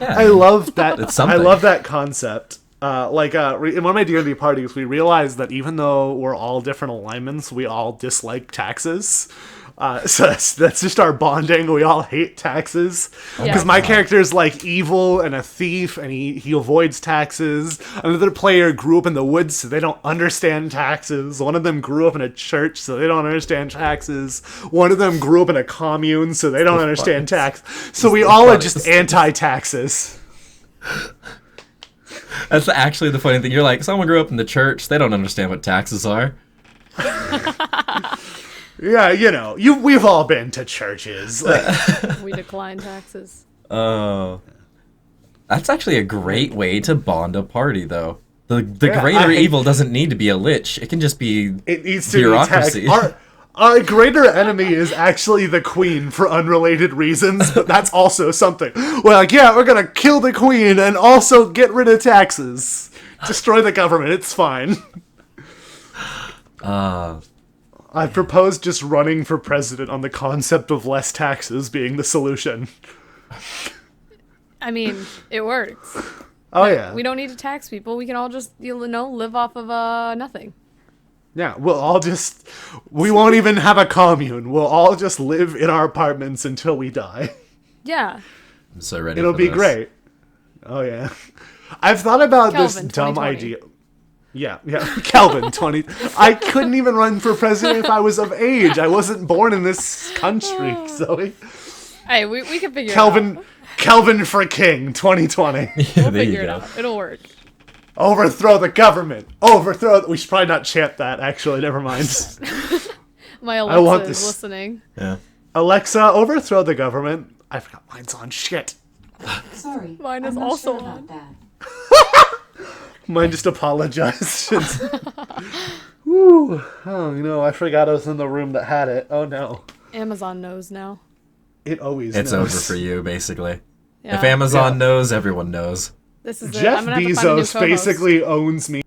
Speaker 2: Yeah.
Speaker 1: I love that.
Speaker 2: It's something.
Speaker 1: I love that concept. In one of my D&D parties, we realized that even though we're all different alignments, we all dislike taxes. So that's just our bonding. We all hate taxes. Because my character is like evil and a thief, and he avoids taxes. Another player grew up in the woods, so they don't understand taxes. One of them grew up in a church, so they don't understand taxes. One of them grew up in a commune, so they don't understand tax. So we all are just anti-taxes.
Speaker 2: That's actually the funny thing. You're like, someone grew up in the church. They don't understand what taxes are.
Speaker 1: Yeah, we've all been to churches.
Speaker 3: We decline taxes.
Speaker 2: Oh. That's actually a great way to bond a party, though. The greater evil doesn't need to be a lich. It can just be
Speaker 1: it needs to
Speaker 2: bureaucracy.
Speaker 1: be our greater enemy is actually the queen for unrelated reasons, but that's also something. We're like, yeah, we're gonna kill the queen and also get rid of taxes. Destroy the government, it's fine. I propose just running for president on the concept of less taxes being the solution.
Speaker 3: I mean, it works.
Speaker 1: Oh, yeah.
Speaker 3: We don't need to tax people. We can all just, live off of nothing.
Speaker 1: Yeah, we won't even have a commune. We'll all just live in our apartments until we die.
Speaker 3: Yeah.
Speaker 2: I'm so ready
Speaker 1: It'll
Speaker 2: for
Speaker 1: be
Speaker 2: this.
Speaker 1: great. Oh, yeah. I've thought about
Speaker 3: Kelvin,
Speaker 1: this dumb
Speaker 3: 2020.
Speaker 1: idea. Yeah, Calvin, 20. I couldn't even run for president if I was of age. I wasn't born in this country, Zoe.
Speaker 3: Hey, we can figure it out.
Speaker 1: Calvin for king, 2020.
Speaker 2: Yeah,
Speaker 3: We'll
Speaker 2: there you
Speaker 3: figure it
Speaker 2: go.
Speaker 3: out. It'll work.
Speaker 1: Overthrow the government. We should probably not chant that, actually. Never mind.
Speaker 3: My
Speaker 1: I want
Speaker 3: Alexa is
Speaker 1: this.
Speaker 3: listening.
Speaker 2: Yeah.
Speaker 1: Alexa, overthrow the government. I forgot mine's on. Shit.
Speaker 4: Sorry.
Speaker 3: Mine is
Speaker 4: I'm not
Speaker 3: also
Speaker 4: sure
Speaker 3: on.
Speaker 4: about that.
Speaker 1: Mine just apologized. Woo. Oh, I forgot I was in the room that had it. Oh, no.
Speaker 3: Amazon knows now.
Speaker 1: It always
Speaker 2: It's
Speaker 1: knows.
Speaker 2: over for you, basically.
Speaker 3: Yeah.
Speaker 2: If Amazon knows, everyone knows.
Speaker 3: This is it.
Speaker 1: Jeff
Speaker 3: I'm gonna have to find a new
Speaker 1: Bezos
Speaker 3: co-host.
Speaker 1: basically owns me.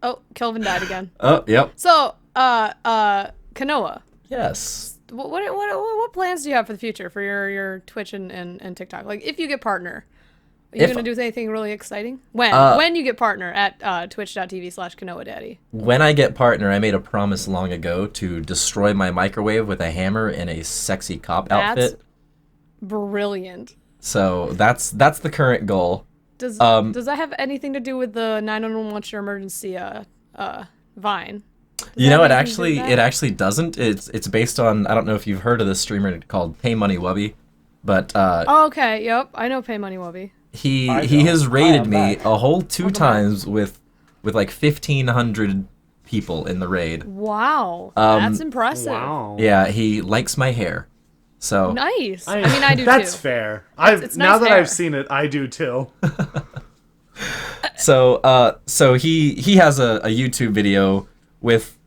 Speaker 3: Oh, Kelvin died again.
Speaker 2: Oh, yep.
Speaker 3: So, Kanoa,
Speaker 2: Yes.
Speaker 3: what plans do you have for the future for your Twitch and TikTok? Like, if you get partner, are you gonna do anything really exciting? When you get partner at twitch.tv/KanoaDaddy.
Speaker 2: When I get partner, I made a promise long ago to destroy my microwave with a hammer in a sexy cop outfit.
Speaker 3: Brilliant.
Speaker 2: So that's the current goal.
Speaker 3: Does that have anything to do with the 911 What's Your Emergency Vine?
Speaker 2: You know,
Speaker 3: that
Speaker 2: it
Speaker 3: have anything to do with
Speaker 2: actually
Speaker 3: that?
Speaker 2: doesn't. It's based on, I don't know if you've heard of this streamer called Pay Money Wubby, but
Speaker 3: Oh, okay. Yep. I know Pay Money Wubby.
Speaker 2: he
Speaker 1: I
Speaker 2: has
Speaker 1: don't.
Speaker 2: raided
Speaker 1: I
Speaker 2: me
Speaker 1: am back.
Speaker 2: a whole two
Speaker 3: Welcome
Speaker 2: times with like 1,500 people in the raid.
Speaker 3: Wow.
Speaker 2: Um,
Speaker 3: That's impressive.
Speaker 1: Wow.
Speaker 2: Yeah, he likes my hair. So
Speaker 3: Nice. I mean, I do
Speaker 1: That's
Speaker 3: too.
Speaker 1: fair.
Speaker 3: it's
Speaker 1: Now
Speaker 3: nice
Speaker 1: that
Speaker 3: hair.
Speaker 1: I've seen it, I do too.
Speaker 2: so he has a YouTube video with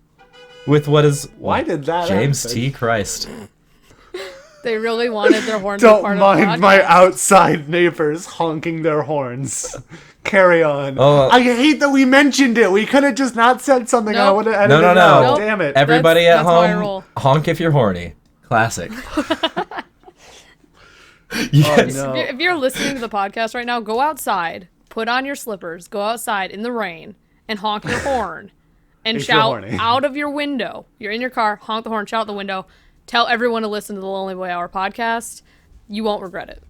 Speaker 2: what is
Speaker 1: Why did that
Speaker 2: James
Speaker 1: happen?
Speaker 2: T. Christ.
Speaker 3: They really wanted their horn to be
Speaker 1: Don't
Speaker 3: part
Speaker 1: mind
Speaker 3: of the
Speaker 1: my
Speaker 3: podcast.
Speaker 1: outside neighbors honking their horns. Carry on.
Speaker 2: Oh.
Speaker 1: I hate that we mentioned it. We could have just not said something. I
Speaker 3: Nope.
Speaker 1: would have edited
Speaker 2: No.
Speaker 1: it out.
Speaker 3: Nope.
Speaker 1: Damn it.
Speaker 2: Everybody
Speaker 3: That's
Speaker 2: at
Speaker 3: how I
Speaker 2: home,
Speaker 3: roll.
Speaker 2: honk if you're horny. Classic.
Speaker 1: Oh,
Speaker 2: Yes.
Speaker 1: no.
Speaker 3: If you're listening to the podcast right now, go outside, put on your slippers, go outside in the rain, and honk your horn. And
Speaker 1: If you're
Speaker 3: shout
Speaker 1: horny.
Speaker 3: out of your window. You're in your car, honk the horn, shout out the window. Tell everyone to listen to the Lonely Boy Hour podcast. You won't regret it.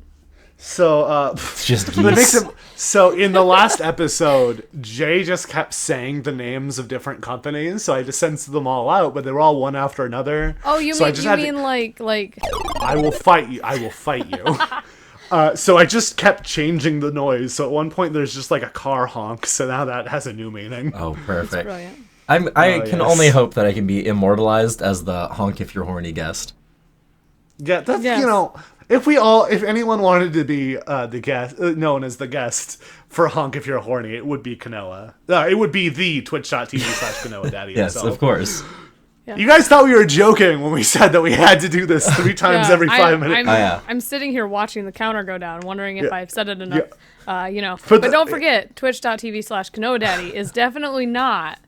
Speaker 1: So,
Speaker 2: It's just
Speaker 1: that makes
Speaker 2: geese.
Speaker 1: it, so in the last episode, Jay just kept saying the names of different companies, so I just censored them all out, but they were all one after another.
Speaker 3: Oh, you
Speaker 1: so I
Speaker 3: mean
Speaker 1: just
Speaker 3: you
Speaker 1: had to-
Speaker 3: mean like
Speaker 1: I will fight you. I will fight you. So I just kept changing the noise. So at one point there's just like a car honk. So now that has a new meaning.
Speaker 2: Oh, perfect.
Speaker 3: brilliant.
Speaker 2: I can
Speaker 1: yes.
Speaker 2: only hope that I can be immortalized as the honk if you're horny guest.
Speaker 1: Yeah, that's
Speaker 3: Yes.
Speaker 1: if anyone wanted to be the guest, known as the guest for Hunk If You're Horny, it would be Kanoa. It would be the twitch.tv/KanoaDaddy
Speaker 2: Yes,
Speaker 1: himself.
Speaker 2: of course.
Speaker 1: You guys thought we were joking when we said that we had to do this 3 times every 5 minutes.
Speaker 3: I'm sitting here watching the counter go down, wondering if I've said it enough.
Speaker 1: Yeah.
Speaker 3: But don't forget, twitch.tv/KanoaDaddy is definitely not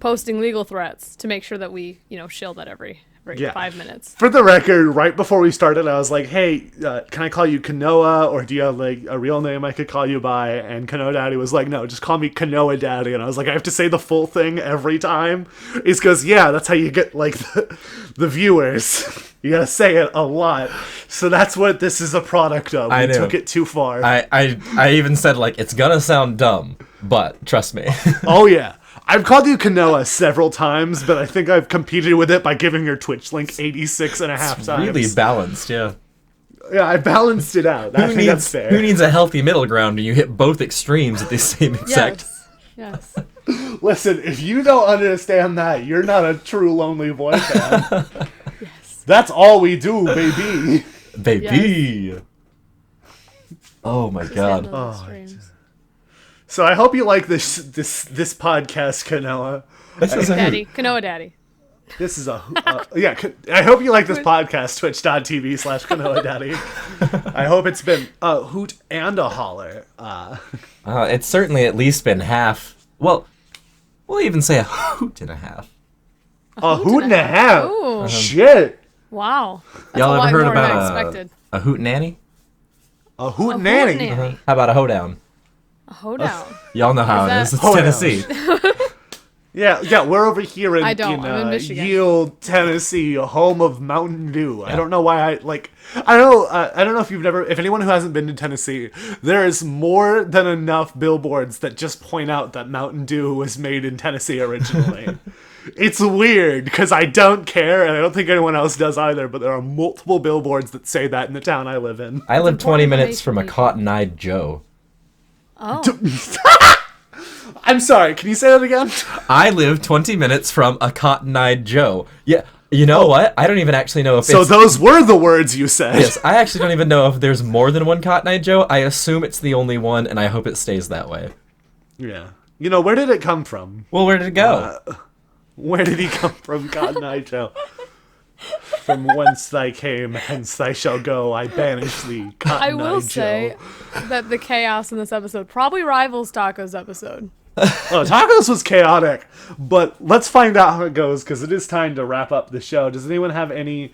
Speaker 3: posting legal threats to make sure that we, shill that every 5 minutes.
Speaker 1: For the record, right before we started, I was like, hey, can I call you Kanoa, or do you have like a real name I could call you by? And KanoaDaddy was like, no, just call me KanoaDaddy. And I was like, I have to say the full thing every time? It's because, that's how you get like the viewers. You gotta say it a lot. So that's what this is a product of.
Speaker 2: I
Speaker 1: We
Speaker 2: know.
Speaker 1: took it too far.
Speaker 2: I even said, like, it's gonna sound dumb, but trust me.
Speaker 1: Oh, yeah. I've called you Kanoa several times, but I think I've competed with it by giving your Twitch link 86 and a half times.
Speaker 2: Really balanced, yeah.
Speaker 1: Yeah, I balanced it out. I think that's fair.
Speaker 2: Who needs a healthy middle ground when you hit both extremes at the same exact...
Speaker 3: Yes.
Speaker 1: Listen, if you don't understand that, you're not a true Lonely Boy fan.
Speaker 3: Yes.
Speaker 1: That's all we do, baby.
Speaker 2: Baby! Oh my god.
Speaker 1: So I hope you like this podcast, Kanoa.
Speaker 2: This is a
Speaker 3: Daddy, KanoaDaddy.
Speaker 1: This is I hope you like this podcast, twitch.tv/KanoaDaddy. I hope it's been a hoot and a holler.
Speaker 2: it's certainly at least been half... Well, we'll even say a hoot and a half.
Speaker 1: A hoot and a half?
Speaker 3: Ooh.
Speaker 1: Shit.
Speaker 3: Wow. That's
Speaker 2: Y'all
Speaker 3: a lot
Speaker 2: ever heard
Speaker 3: more than I
Speaker 2: about
Speaker 3: expected.
Speaker 2: a hoot nanny?
Speaker 1: A hoot
Speaker 3: A
Speaker 1: nanny.
Speaker 3: hootenanny.
Speaker 2: How about a hoedown?
Speaker 3: A hoedown.
Speaker 2: Y'all know how it
Speaker 3: Is
Speaker 2: is. It's
Speaker 3: that-
Speaker 2: Tennessee.
Speaker 1: Yeah, we're over here in,
Speaker 3: I don't. I'm in Michigan.
Speaker 1: Yield, Tennessee, home of Mountain Dew. I don't know why I don't know if anyone who hasn't been to Tennessee, there is more than enough billboards that just point out that Mountain Dew was made in Tennessee originally. It's weird because I don't care, and I don't think anyone else does either, but there are multiple billboards that say that in the town I live in.
Speaker 2: I live 20
Speaker 3: important
Speaker 2: minutes from a
Speaker 3: information.
Speaker 2: Cotton-Eyed Joe.
Speaker 3: Oh.
Speaker 1: I'm sorry, can you say that again?
Speaker 2: I live 20 minutes from a Cotton-Eyed Joe. Yeah, you know what? I don't even actually know if
Speaker 1: So
Speaker 2: it's...
Speaker 1: those were the words you said.
Speaker 2: Yes, I actually don't even know if there's more than one Cotton-Eyed Joe. I assume it's the only one, and I hope it stays that way.
Speaker 1: Yeah. Where did it come from?
Speaker 2: Well, where did it go?
Speaker 1: Where did he come from, Cotton Eye Joe? From whence thy came, hence thy shall go. I banish thee, Cotton
Speaker 3: I
Speaker 1: Eye
Speaker 3: will
Speaker 1: Joe.
Speaker 3: say that the chaos in this episode probably rivals Taco's episode.
Speaker 1: Oh, Tacos was chaotic, but let's find out how it goes because it is time to wrap up the show. Does anyone have any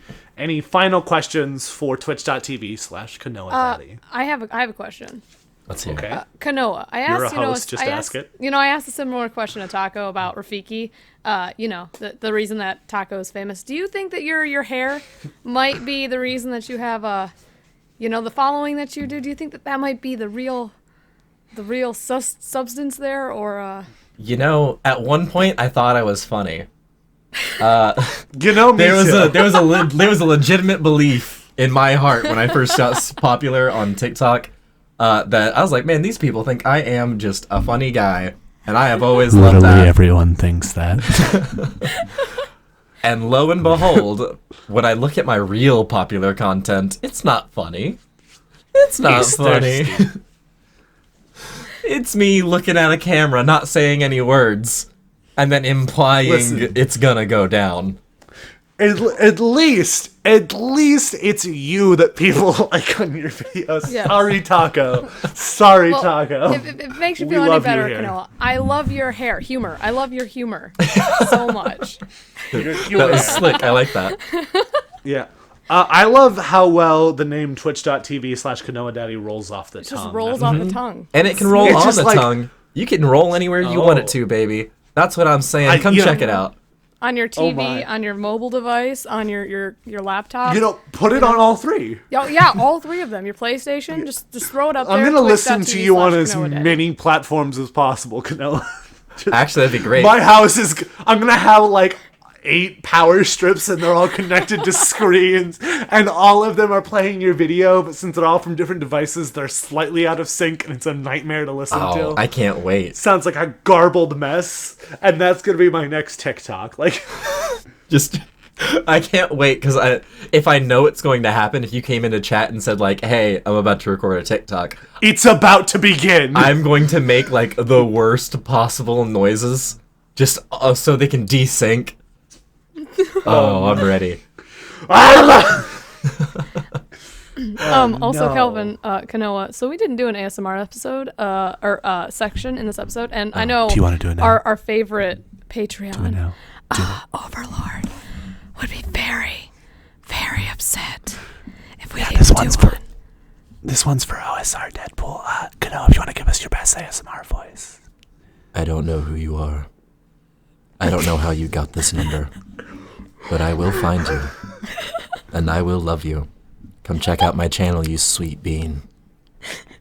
Speaker 1: final questions for twitch.tv/KanoaDaddy?
Speaker 3: I have a question.
Speaker 2: Let's hear
Speaker 1: Okay.
Speaker 2: it.
Speaker 3: Kanoa, I
Speaker 1: You're
Speaker 3: asked,
Speaker 1: a host, just ask it.
Speaker 3: I asked a similar question to Taco about Rafiki. The reason that Taco is famous. Do you think that your hair might be the reason that you have the following that you do? Do you think that might be the real substance there, or
Speaker 2: At one point, I thought I was funny.
Speaker 1: Me
Speaker 2: There was
Speaker 1: too.
Speaker 2: there was a legitimate belief in my heart when I first got popular on TikTok that I was like, man, these people think I am just a funny guy, and I have always loved that.
Speaker 1: everyone thinks that.
Speaker 2: And lo and behold, when I look at my real popular content, it's not funny. It's not
Speaker 1: He's
Speaker 2: funny.
Speaker 1: thirsty.
Speaker 2: It's me looking at a camera, not saying any words, and then implying
Speaker 1: Listen.
Speaker 2: it's gonna go down.
Speaker 1: At least it's you that people like on your videos.
Speaker 3: Yes.
Speaker 1: Sorry, Taco. Sorry,
Speaker 3: Well,
Speaker 1: Taco.
Speaker 3: if it makes you
Speaker 1: We
Speaker 3: feel any
Speaker 1: love you
Speaker 3: better,
Speaker 1: here.
Speaker 3: Kanoa, I love your hair, humor. I love your humor so much.
Speaker 2: That was slick. I like that.
Speaker 1: Yeah. I love how well the name twitch.tv/KanoaDaddy rolls off the
Speaker 3: It
Speaker 1: tongue.
Speaker 3: just rolls off the tongue.
Speaker 2: And it can roll
Speaker 1: It's
Speaker 2: on
Speaker 1: just
Speaker 2: the
Speaker 1: like-
Speaker 2: tongue. You can roll anywhere you want it to, baby. That's what I'm saying. Come check it out.
Speaker 3: On your
Speaker 1: Oh
Speaker 3: TV,
Speaker 1: my.
Speaker 3: on your mobile device, on your laptop.
Speaker 1: Put it on all three.
Speaker 3: Yeah, all three of them. Your PlayStation, just throw it up there.
Speaker 1: I'm gonna listen to you on as
Speaker 3: twitch.tv/KanoaDaddy.
Speaker 1: many platforms as possible, Kanoa.
Speaker 2: Actually, that'd be great.
Speaker 1: My house is. I'm gonna have like 8 power strips, and they're all connected to screens, and all of them are playing your video. But since they're all from different devices, they're slightly out of sync, and it's a nightmare to listen
Speaker 2: Oh,
Speaker 1: to.
Speaker 2: I can't wait.
Speaker 1: Sounds like a garbled mess, and that's gonna be my next TikTok. Like,
Speaker 2: Just I can't wait because if I know it's going to happen, if you came into chat and said like, "Hey, I'm about to record a TikTok,"
Speaker 1: It's about to begin.
Speaker 2: I'm going to make like the worst possible noises just so they can desync. Oh, I'm ready.
Speaker 3: Also,
Speaker 1: no.
Speaker 3: Calvin, Kanoa. So we didn't do an ASMR episode, or section in this episode, and I know
Speaker 1: do you wanna do it now?
Speaker 3: our favorite Patreon
Speaker 1: Do it now.
Speaker 3: overlord would be very, very upset if we
Speaker 1: Yeah,
Speaker 3: didn't
Speaker 1: this
Speaker 3: do
Speaker 1: one's
Speaker 3: one.
Speaker 1: This one's for OSR Deadpool. Kanoa, if you want to give us your best ASMR voice.
Speaker 2: I don't know who you are. I don't know how you got this number, but I will find you, and I will love you. Come check out my channel, you sweet bean.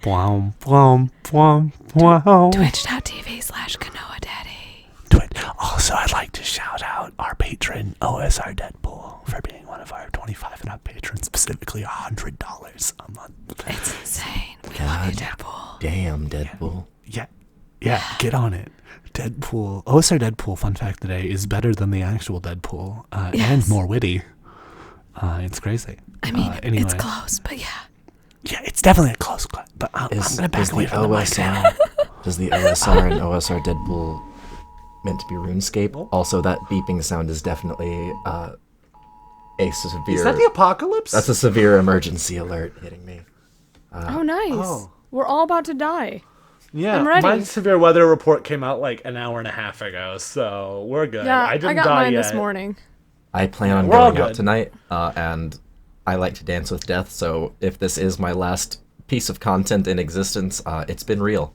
Speaker 1: Twitch.tv/KanoaDaddy. Also, I'd like to shout out our patron, OSR Deadpool, for being one of our 25 and up patrons, specifically $100 a month.
Speaker 3: It's insane. We love
Speaker 2: God
Speaker 3: you, Deadpool.
Speaker 2: damn, Deadpool.
Speaker 1: Yeah, get on it. Deadpool, OSR Deadpool, fun fact today, is better than the actual Deadpool, and more witty. It's crazy.
Speaker 3: I mean,
Speaker 1: anyway.
Speaker 3: it's close, but yeah.
Speaker 1: Yeah, it's definitely a close clap, but I'm going to back away from the mic now.
Speaker 2: Does the OSR and OSR Deadpool meant to be RuneScape? Also, that beeping sound is definitely a severe...
Speaker 1: Is that the apocalypse?
Speaker 2: That's a severe emergency alert hitting me.
Speaker 3: Oh, nice.
Speaker 1: oh.
Speaker 3: We're all about to die.
Speaker 1: Yeah,
Speaker 3: I'm ready.
Speaker 1: my severe weather report came out like an hour and a half ago, so we're good.
Speaker 3: Yeah,
Speaker 1: I didn't
Speaker 3: got
Speaker 1: die
Speaker 3: mine
Speaker 1: yet.
Speaker 3: this morning.
Speaker 2: I plan on
Speaker 1: We're all
Speaker 2: going out
Speaker 1: good.
Speaker 2: tonight, and I like to dance with death, so if this is my last piece of content in existence, it's been real.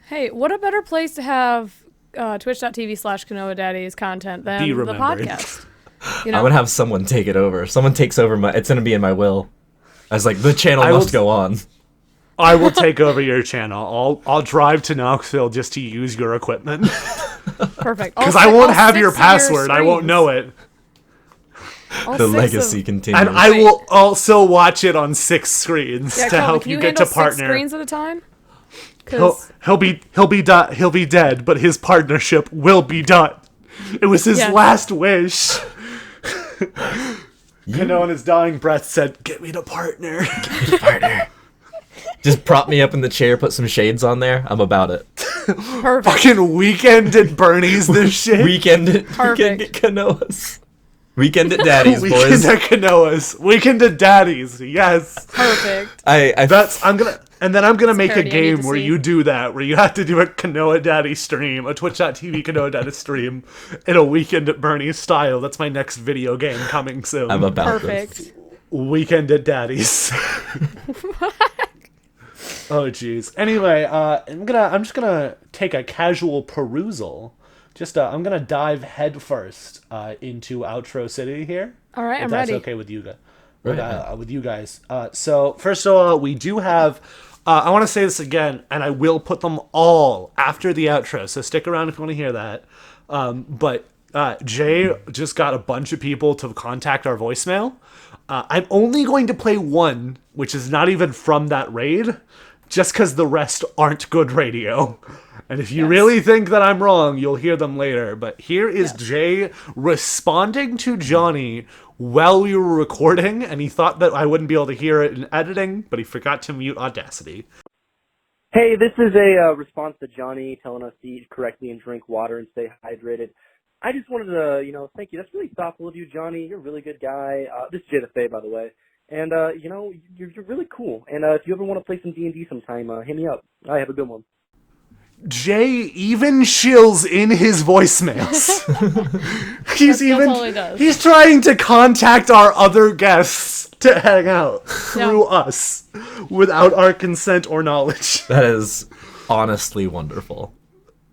Speaker 3: Hey, what a better place to have twitch.tv/KanoaDaddy's content than
Speaker 1: Be
Speaker 3: the
Speaker 1: remembered.
Speaker 3: podcast. You know?
Speaker 2: I'm gonna have someone take it over. Someone takes over it's gonna be in my will. I was like, the channel
Speaker 1: I will-
Speaker 2: must go on.
Speaker 1: I will take over your channel. I'll drive to Knoxville just to use your equipment.
Speaker 3: Perfect.
Speaker 1: Because I won't have your password. I won't know it.
Speaker 2: The legacy continues.
Speaker 1: And I will also watch it on 6 screens
Speaker 3: Yeah,
Speaker 1: to
Speaker 3: Calvin,
Speaker 1: help
Speaker 3: can
Speaker 1: you
Speaker 3: you
Speaker 1: get to
Speaker 3: handle 6
Speaker 1: partner.
Speaker 3: screens at a time? 'Cause-
Speaker 1: He'll be dead, but his partnership will be done. It was his
Speaker 3: Yes.
Speaker 1: last wish. Kanoa, in his dying breath, said, "Get me to partner."
Speaker 2: partner. Just prop me up in the chair, put some shades on there. I'm about it.
Speaker 3: Perfect.
Speaker 1: Fucking Weekend at Bernie's this shit.
Speaker 2: Weekend at
Speaker 3: Perfect.
Speaker 2: Kanoa's. Weekend at Daddy's,
Speaker 1: Weekend
Speaker 2: boys.
Speaker 1: at Kanoa's. Weekend at Daddy's. Yes.
Speaker 3: Perfect.
Speaker 2: I'm
Speaker 1: gonna make a
Speaker 3: parody I need
Speaker 1: game
Speaker 3: to
Speaker 1: where
Speaker 3: see.
Speaker 1: you do that, where you have to do a KanoaDaddy stream, a twitch.tv KanoaDaddy stream, in a Weekend at Bernie's style. That's my next video game coming soon.
Speaker 2: I'm about
Speaker 3: Perfect.
Speaker 2: this.
Speaker 1: Weekend at Daddy's. Oh jeez. Anyway, I'm just gonna take a casual perusal. I'm gonna dive headfirst into Outro City here.
Speaker 3: All right,
Speaker 1: If
Speaker 3: I'm
Speaker 1: that's
Speaker 3: ready.
Speaker 1: okay with you guys.
Speaker 2: Right.
Speaker 1: With you guys. So first of all, we do have. I want to say this again, and I will put them all after the outro. So stick around if you want to hear that. But Jay just got a bunch of people to contact our voicemail. I'm only going to play one, which is not even from that raid, just because the rest aren't good radio. And if you really think that I'm wrong, you'll hear them later. But here is Jay responding to Johnny while we were recording, and he thought that I wouldn't be able to hear it in editing, but he forgot to mute Audacity.
Speaker 4: Hey, this is a response to Johnny telling us to eat correctly and drink water and stay hydrated. I just wanted to, thank you. That's really thoughtful of you, Johnny. You're a really good guy. This is Jay the Fae, by the way. And, you're really cool. And if you ever want to play some D&D sometime, hit me up. I have a good one.
Speaker 1: Jay even shills in his voicemails. That's
Speaker 3: all he does.
Speaker 1: He's trying to contact our other guests to hang out through us without our consent or knowledge.
Speaker 2: That is honestly wonderful.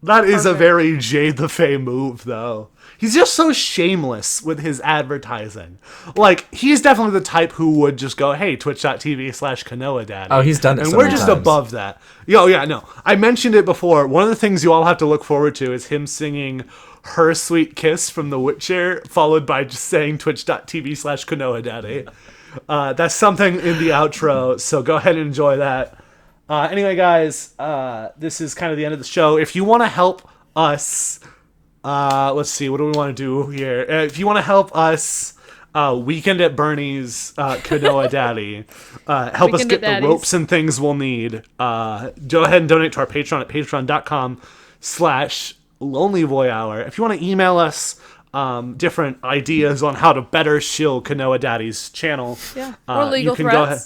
Speaker 1: That is a very Jay the Fae move, though. He's just so shameless with his advertising. Like, he's definitely the type who would just go, hey, twitch.tv/KanoaDaddy.
Speaker 2: Oh, he's done it
Speaker 1: And
Speaker 2: so
Speaker 1: we're
Speaker 2: many
Speaker 1: just
Speaker 2: times.
Speaker 1: above that. No. I mentioned it before. One of the things you all have to look forward to is him singing Her Sweet Kiss from The Witcher, followed by just saying twitch.tv/KanoaDaddy. That's something in the outro, so go ahead and enjoy that. Anyway, guys, this is kind of the end of the show. If you want to help us, let's see, what do we want to do here? If you want to help us Weekend at Bernie's, KanoaDaddy. Help us
Speaker 3: Weekend
Speaker 1: get
Speaker 3: at
Speaker 1: the
Speaker 3: Daddy's.
Speaker 1: ropes and things we'll need. Go ahead and donate to our Patreon at patreon.com/lonelyboyhour. If you want to email us different ideas on how to better shill KanoaDaddy's channel,
Speaker 3: Yeah. Or legal
Speaker 1: you can
Speaker 3: threats.
Speaker 1: go ahead.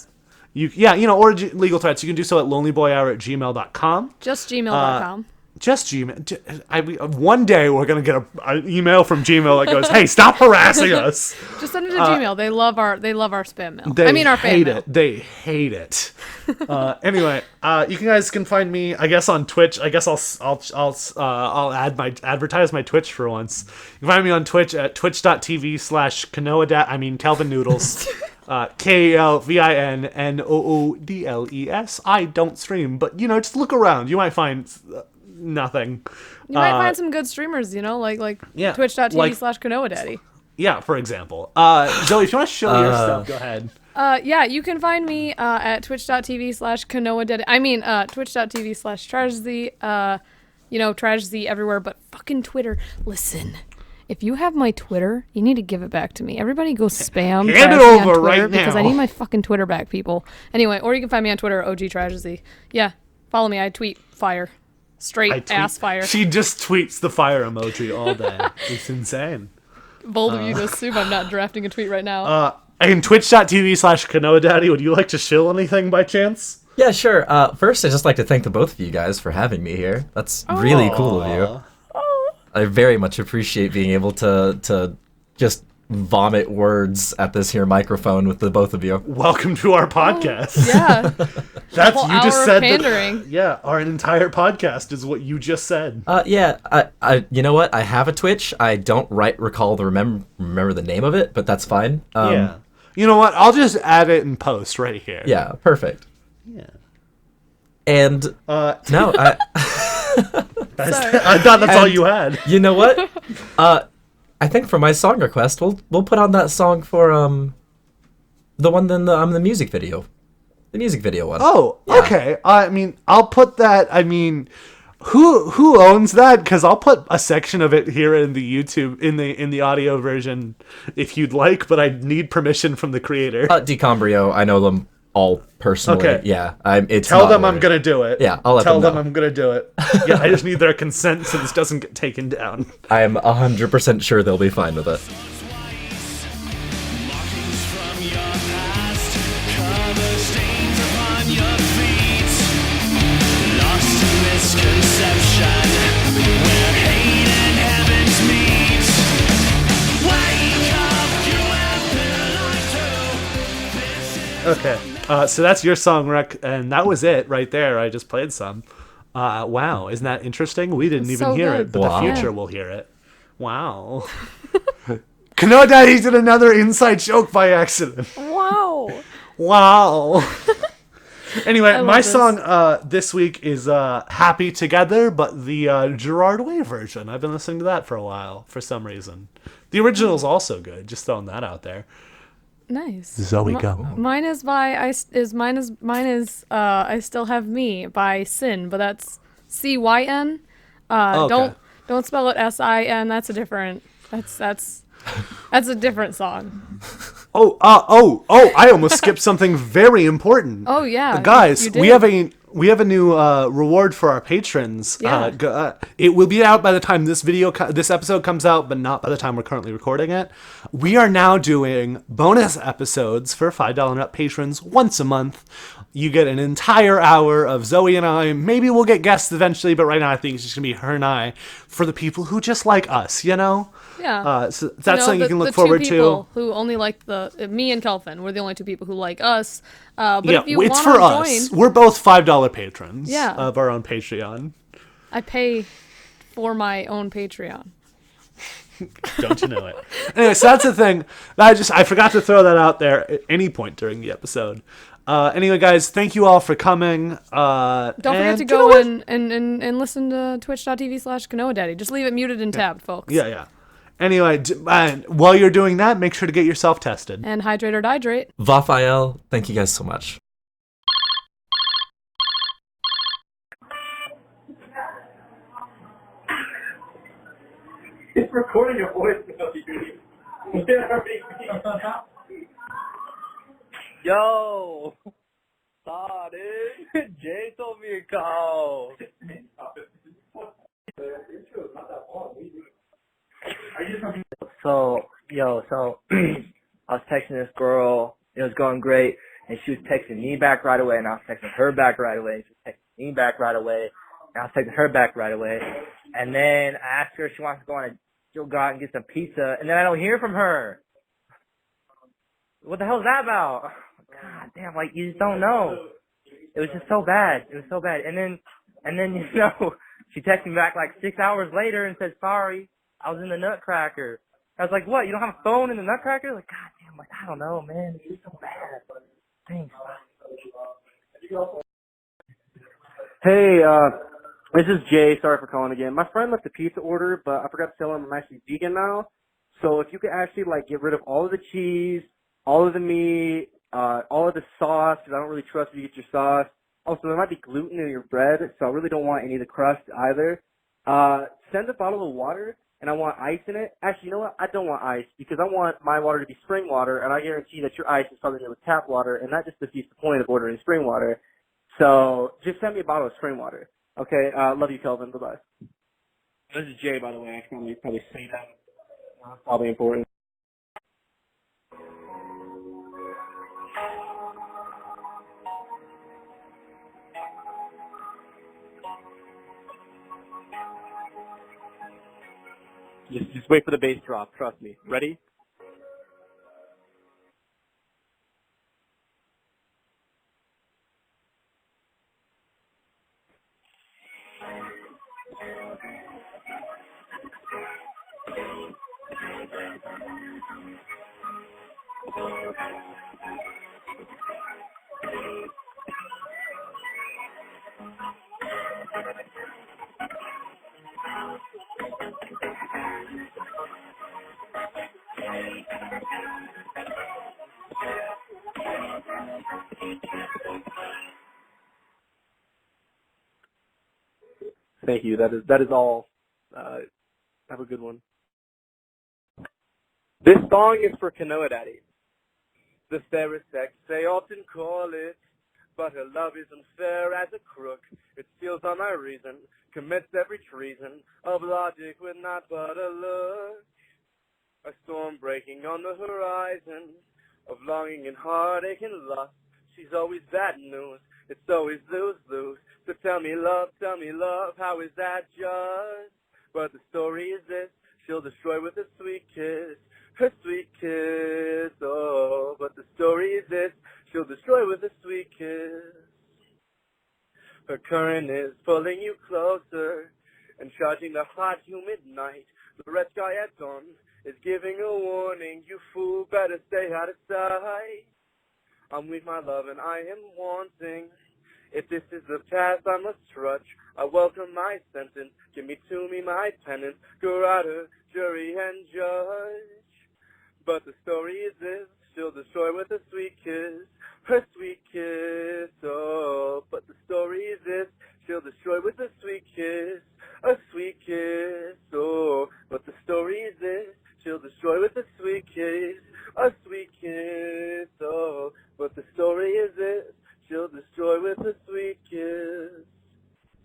Speaker 1: Or legal threats. You can do so at lonelyboyhour@gmail.com.
Speaker 3: Just gmail.com.
Speaker 1: Just Gmail. One day we're gonna get an email from Gmail that goes, "Hey, stop harassing us."
Speaker 3: Just send it to Gmail. They love our spam mail.
Speaker 1: They
Speaker 3: our fan
Speaker 1: hate
Speaker 3: mail.
Speaker 1: it. They hate it. Anyway, you guys can find me, I guess, on Twitch. I guess I'll advertise my Twitch for once. You can find me on Twitch at twitch.tv/KanoaDaddy. I mean Calvin Noodles. KALVINNOODLES. I don't stream, but just look around. You might find nothing.
Speaker 3: You might find some good streamers, like
Speaker 1: Yeah,
Speaker 3: twitch.tv/KanoaDaddy.
Speaker 1: Yeah, for example. Zoe, if you want to show your stuff, go ahead.
Speaker 3: Yeah, you can find me at twitch.tv/KanoaDaddy. I mean, twitch.tv/TrashZ. TrashZ everywhere, but fucking Twitter. Listen, if you have my Twitter, you need to give it back to me. Everybody go spam.
Speaker 1: Hand it
Speaker 3: trash me on
Speaker 1: over
Speaker 3: Twitter
Speaker 1: right
Speaker 3: because
Speaker 1: now.
Speaker 3: I need my fucking Twitter back, people. Anyway, or you can find me on Twitter, OGTrashZ. Yeah, follow me. I tweet fire. Straight ass fire.
Speaker 1: She just tweets the fire emoji all day. It's insane.
Speaker 3: Bold of you to assume I'm not drafting a tweet right now.
Speaker 1: And twitch.tv/KanoaDaddy, would you like to shill anything by chance?
Speaker 2: Yeah, sure. First, I'd just like to thank the both of you guys for having me here. That's really cool of you. I very much appreciate being able to just vomit words at this here microphone with the both of you.
Speaker 1: Welcome to our podcast.
Speaker 3: Yeah.
Speaker 1: That's
Speaker 3: whole
Speaker 1: you just
Speaker 3: hour
Speaker 1: said
Speaker 3: of pandering.
Speaker 1: our entire podcast is what you just said.
Speaker 2: Yeah, I you know what? I have a Twitch. I don't recall the remember the name of it, but that's fine.
Speaker 1: Yeah. You know what? I'll just add it in post right here.
Speaker 2: Yeah, perfect.
Speaker 1: Yeah.
Speaker 2: And no,
Speaker 1: I thought that's all you had.
Speaker 2: you know what? I think for my song request, we'll put on that song for the one in the music video, the music video one.
Speaker 1: Oh,
Speaker 2: Yeah.
Speaker 1: okay. I mean, I'll put that. I mean, who owns that? Because I'll put a section of it here in the YouTube in the audio version if you'd like, but I need permission from the creator.
Speaker 2: DeCombrio, I know them all personally.
Speaker 1: Okay.
Speaker 2: Yeah, it's
Speaker 1: Tell
Speaker 2: not
Speaker 1: them I'm
Speaker 2: worth it.
Speaker 1: gonna do it.
Speaker 2: Yeah, I'll let
Speaker 1: Tell
Speaker 2: them
Speaker 1: them
Speaker 2: know.
Speaker 1: I'm gonna do it. Yeah, I just need their consent so this doesn't get taken down.
Speaker 2: I am 100% sure they'll be fine with it.
Speaker 1: Okay, so that's your song, Rec, and that was it right there. I just played some. Wow, isn't that interesting? We didn't
Speaker 3: It's
Speaker 1: even
Speaker 3: so
Speaker 1: hear
Speaker 3: good.
Speaker 1: it, but
Speaker 2: Wow.
Speaker 1: the future will hear it. Wow. KanoaDaddy did another inside joke by accident.
Speaker 3: Wow.
Speaker 1: Wow. Anyway,
Speaker 3: love
Speaker 1: my
Speaker 3: this.
Speaker 1: song this week is Happy Together, but the Gerard Way version. I've been listening to that for a while for some reason. The original's also good, just throwing that out there.
Speaker 3: Nice.
Speaker 1: Zoe, go.
Speaker 3: Mine is I Still Have Me by Sin, but that's CYN.
Speaker 1: Okay.
Speaker 3: Don't spell it SIN. That's a different song.
Speaker 1: I almost skipped something very important.
Speaker 3: Oh yeah.
Speaker 1: Guys,
Speaker 3: you did.
Speaker 1: we have a new reward for our patrons.
Speaker 3: Yeah.
Speaker 1: It will be out by the time this episode comes out, but not by the time we're currently recording it. We are now doing bonus episodes for $5 and up patrons once a month. You get an entire hour of Zoe and I. Maybe we'll get guests eventually, but right now I think it's just gonna be her and I for the people who just like us,
Speaker 3: Yeah.
Speaker 1: So that's something you can look forward
Speaker 3: the two
Speaker 1: to.
Speaker 3: people who only like me and Kelvin. We're the only two people who like us. But
Speaker 1: Yeah,
Speaker 3: if you
Speaker 1: it's
Speaker 3: want
Speaker 1: for
Speaker 3: to
Speaker 1: us.
Speaker 3: join,
Speaker 1: We're both $5 patrons
Speaker 3: Yeah.
Speaker 1: of our own Patreon.
Speaker 3: I pay for my own Patreon.
Speaker 1: Don't you know it? Anyway, so that's the thing. I forgot to throw that out there at any point during the episode. Anyway, guys, thank you all for coming.
Speaker 3: Don't forget to go and listen to twitch.tv/KanoaDaddy. Just leave it muted and tabbed, folks.
Speaker 1: Yeah. Anyway, while you're doing that, make sure to get yourself tested.
Speaker 3: And hydrate or dihydrate.
Speaker 2: Vafael, thank you guys so much.
Speaker 4: It's recording your voicemail, you. Yo! Saw, dude. Jay told me to call. So, I was texting this girl. It was going great. And she was texting me back right away. And I was texting her back right away. And she was texting me back right away. And I was texting her back right away. And then I asked her if she wants to go out and get some pizza. And then I don't hear from her. What the hell is that about? God damn, like, you just don't know. It was just so bad. It was so bad. And then, she texted me back like 6 hours later and said, sorry, I was in the Nutcracker. I was like, what, you don't have a phone in the Nutcracker? Like, God damn, like, I don't know, man. It's just so bad. Thanks. Hey, this is Jay. Sorry for calling again. My friend left a pizza order, but I forgot to tell him I'm actually vegan now. So if you could actually, like, get rid of all of the cheese, all of the meat, all of the sauce, because I don't really trust if you get your sauce. Also, there might be gluten in your bread, so I really don't want any of the crust either. Send a bottle of water, and I want ice in it. Actually, you know what? I don't want ice, because I want my water to be spring water, and I guarantee that your ice is probably made with tap water, and that just defeats the point of ordering spring water. So just send me a bottle of spring water. Okay, love you, Kelvin. Bye-bye. This is Jay, by the way. I should probably say that. Probably important. Just wait for the bass drop. Trust me. Ready? Thank you. That is all. Have a good one. This song is for KanoaDaddy. The fairest sex, they often call it, but her love is unfair as a crook. It steals all my reason, commits every treason of logic with not but a look. A storm breaking on the horizon of longing and heartache and lust. She's always bad news. It's always lose-lose. So tell me, love, how is that just? But the story is this: she'll destroy with a sweet kiss. Her sweet kiss, oh, but the story is this: she'll destroy with a sweet kiss. Her current is pulling you closer and charging the hot, humid night. The red sky at dawn is giving a warning. You fool, better stay out of sight. I'm weak, my love, and I am wanting. If this is the path I must trudge, I welcome my sentence. Give me to me my penance. Garada, jury, and judge. But the story is this: she'll destroy with a sweet kiss. Her sweet kiss, oh. But the story is this: she'll destroy with a sweet kiss. A sweet kiss, oh. But the story is this: she'll destroy with a sweet kiss. A sweet kiss, oh. But the story is this: she'll destroy with a sweet kiss.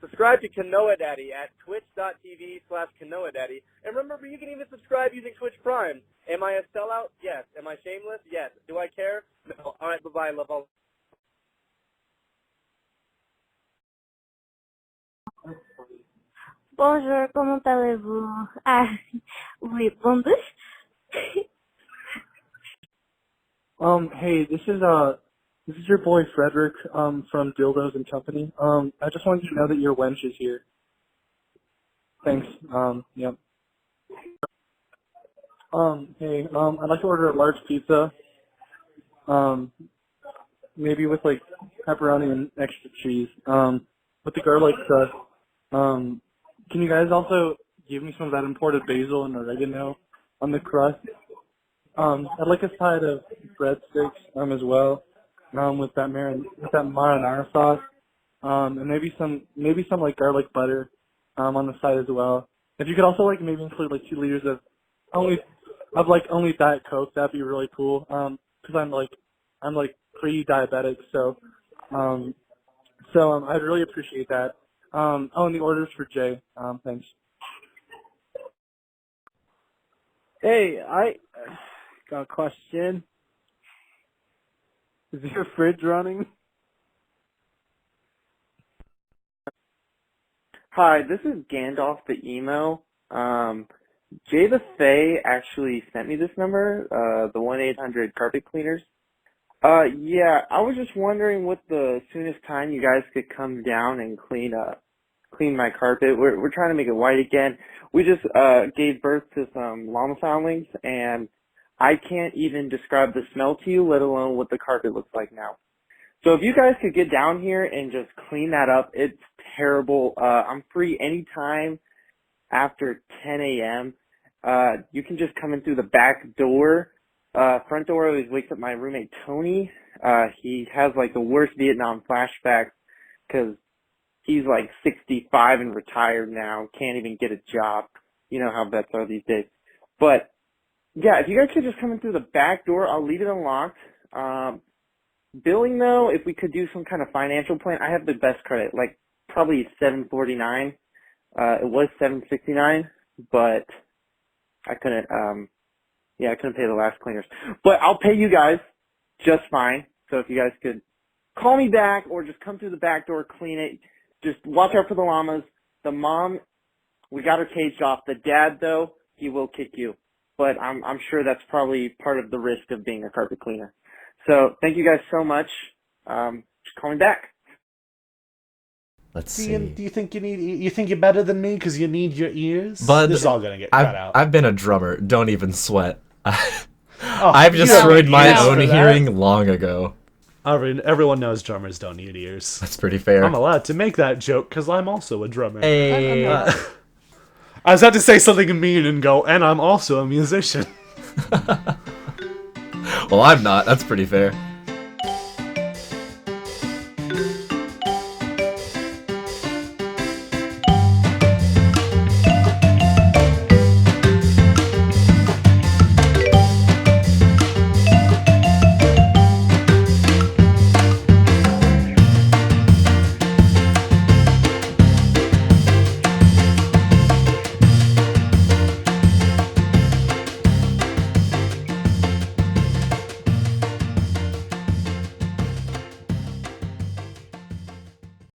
Speaker 4: Subscribe to KanoaDaddy at twitch.tv/KanoaDaddy. And remember, you can even subscribe using Twitch Prime. Am I a sellout? Yes. Am I shameless? Yes. Do I care? No. All right, bye-bye. Love all.
Speaker 5: Bonjour, comment allez-vous? Ah, oui, bonjour.
Speaker 6: Hey, this is your boy Frederick, from Dildos and Company. I just wanted you to know that your wench is here. Thanks. Yep. Hey, I'd like to order a large pizza. Maybe with like pepperoni and extra cheese. With the garlic crust. Can you guys also give me some of that imported basil and oregano on the crust? I'd like a side of breadsticks, as well, with that marinara sauce, and maybe some like garlic butter, on the side as well. If you could also like maybe include like 2 liters of only of like only Diet Coke, that'd be really cool. Because I'm like pre-diabetic, so I'd really appreciate that. Oh, and the orders for Jay. Thanks.
Speaker 4: Hey, I got a question. Is your fridge running? Hi, this is Gandalf the emo. Jay the Fae actually sent me this number, the 1-800 carpet cleaners. Yeah, I was just wondering what the soonest time you guys could come down and clean my carpet. We're trying to make it white again. We just gave birth to some llama foundlings, and I can't even describe the smell to you, let alone what the carpet looks like now. So if you guys could get down here and just clean that up, it's terrible. I'm free anytime after 10 a.m. You can just come in through the back door. Front door always wakes up my roommate Tony. He has like the worst Vietnam flashbacks because he's like 65 and retired now. Can't even get a job. You know how vets are these days. But yeah, if you guys could just come in through the back door, I'll leave it unlocked. Billing though, if we could do some kind of financial plan, I have the best credit, like probably 749. It was 769, but I couldn't I couldn't pay the last cleaners. But I'll pay you guys just fine. So if you guys could call me back or just come through the back door, clean it. Just watch out for the llamas. The mom, we got her caged off. The dad though, he will kick you. But I'm sure that's probably part of the risk of being a carpet cleaner. So thank you guys so much. Just call me back.
Speaker 2: Let's see.
Speaker 1: Ian, do you think you're better than me because you need your ears?
Speaker 2: Bud,
Speaker 1: this is all gonna get cut out.
Speaker 2: I've been a drummer. Don't even sweat.
Speaker 1: Oh,
Speaker 2: I've destroyed my
Speaker 1: ears
Speaker 2: own
Speaker 1: for that?
Speaker 2: hearing long ago.
Speaker 1: Everyone knows drummers don't need ears.
Speaker 2: That's pretty fair.
Speaker 1: I'm allowed to make that joke because I'm also a drummer.
Speaker 2: Hey.
Speaker 1: I was about to say something mean and go, and I'm also a musician.
Speaker 2: Well, I'm not. That's pretty fair.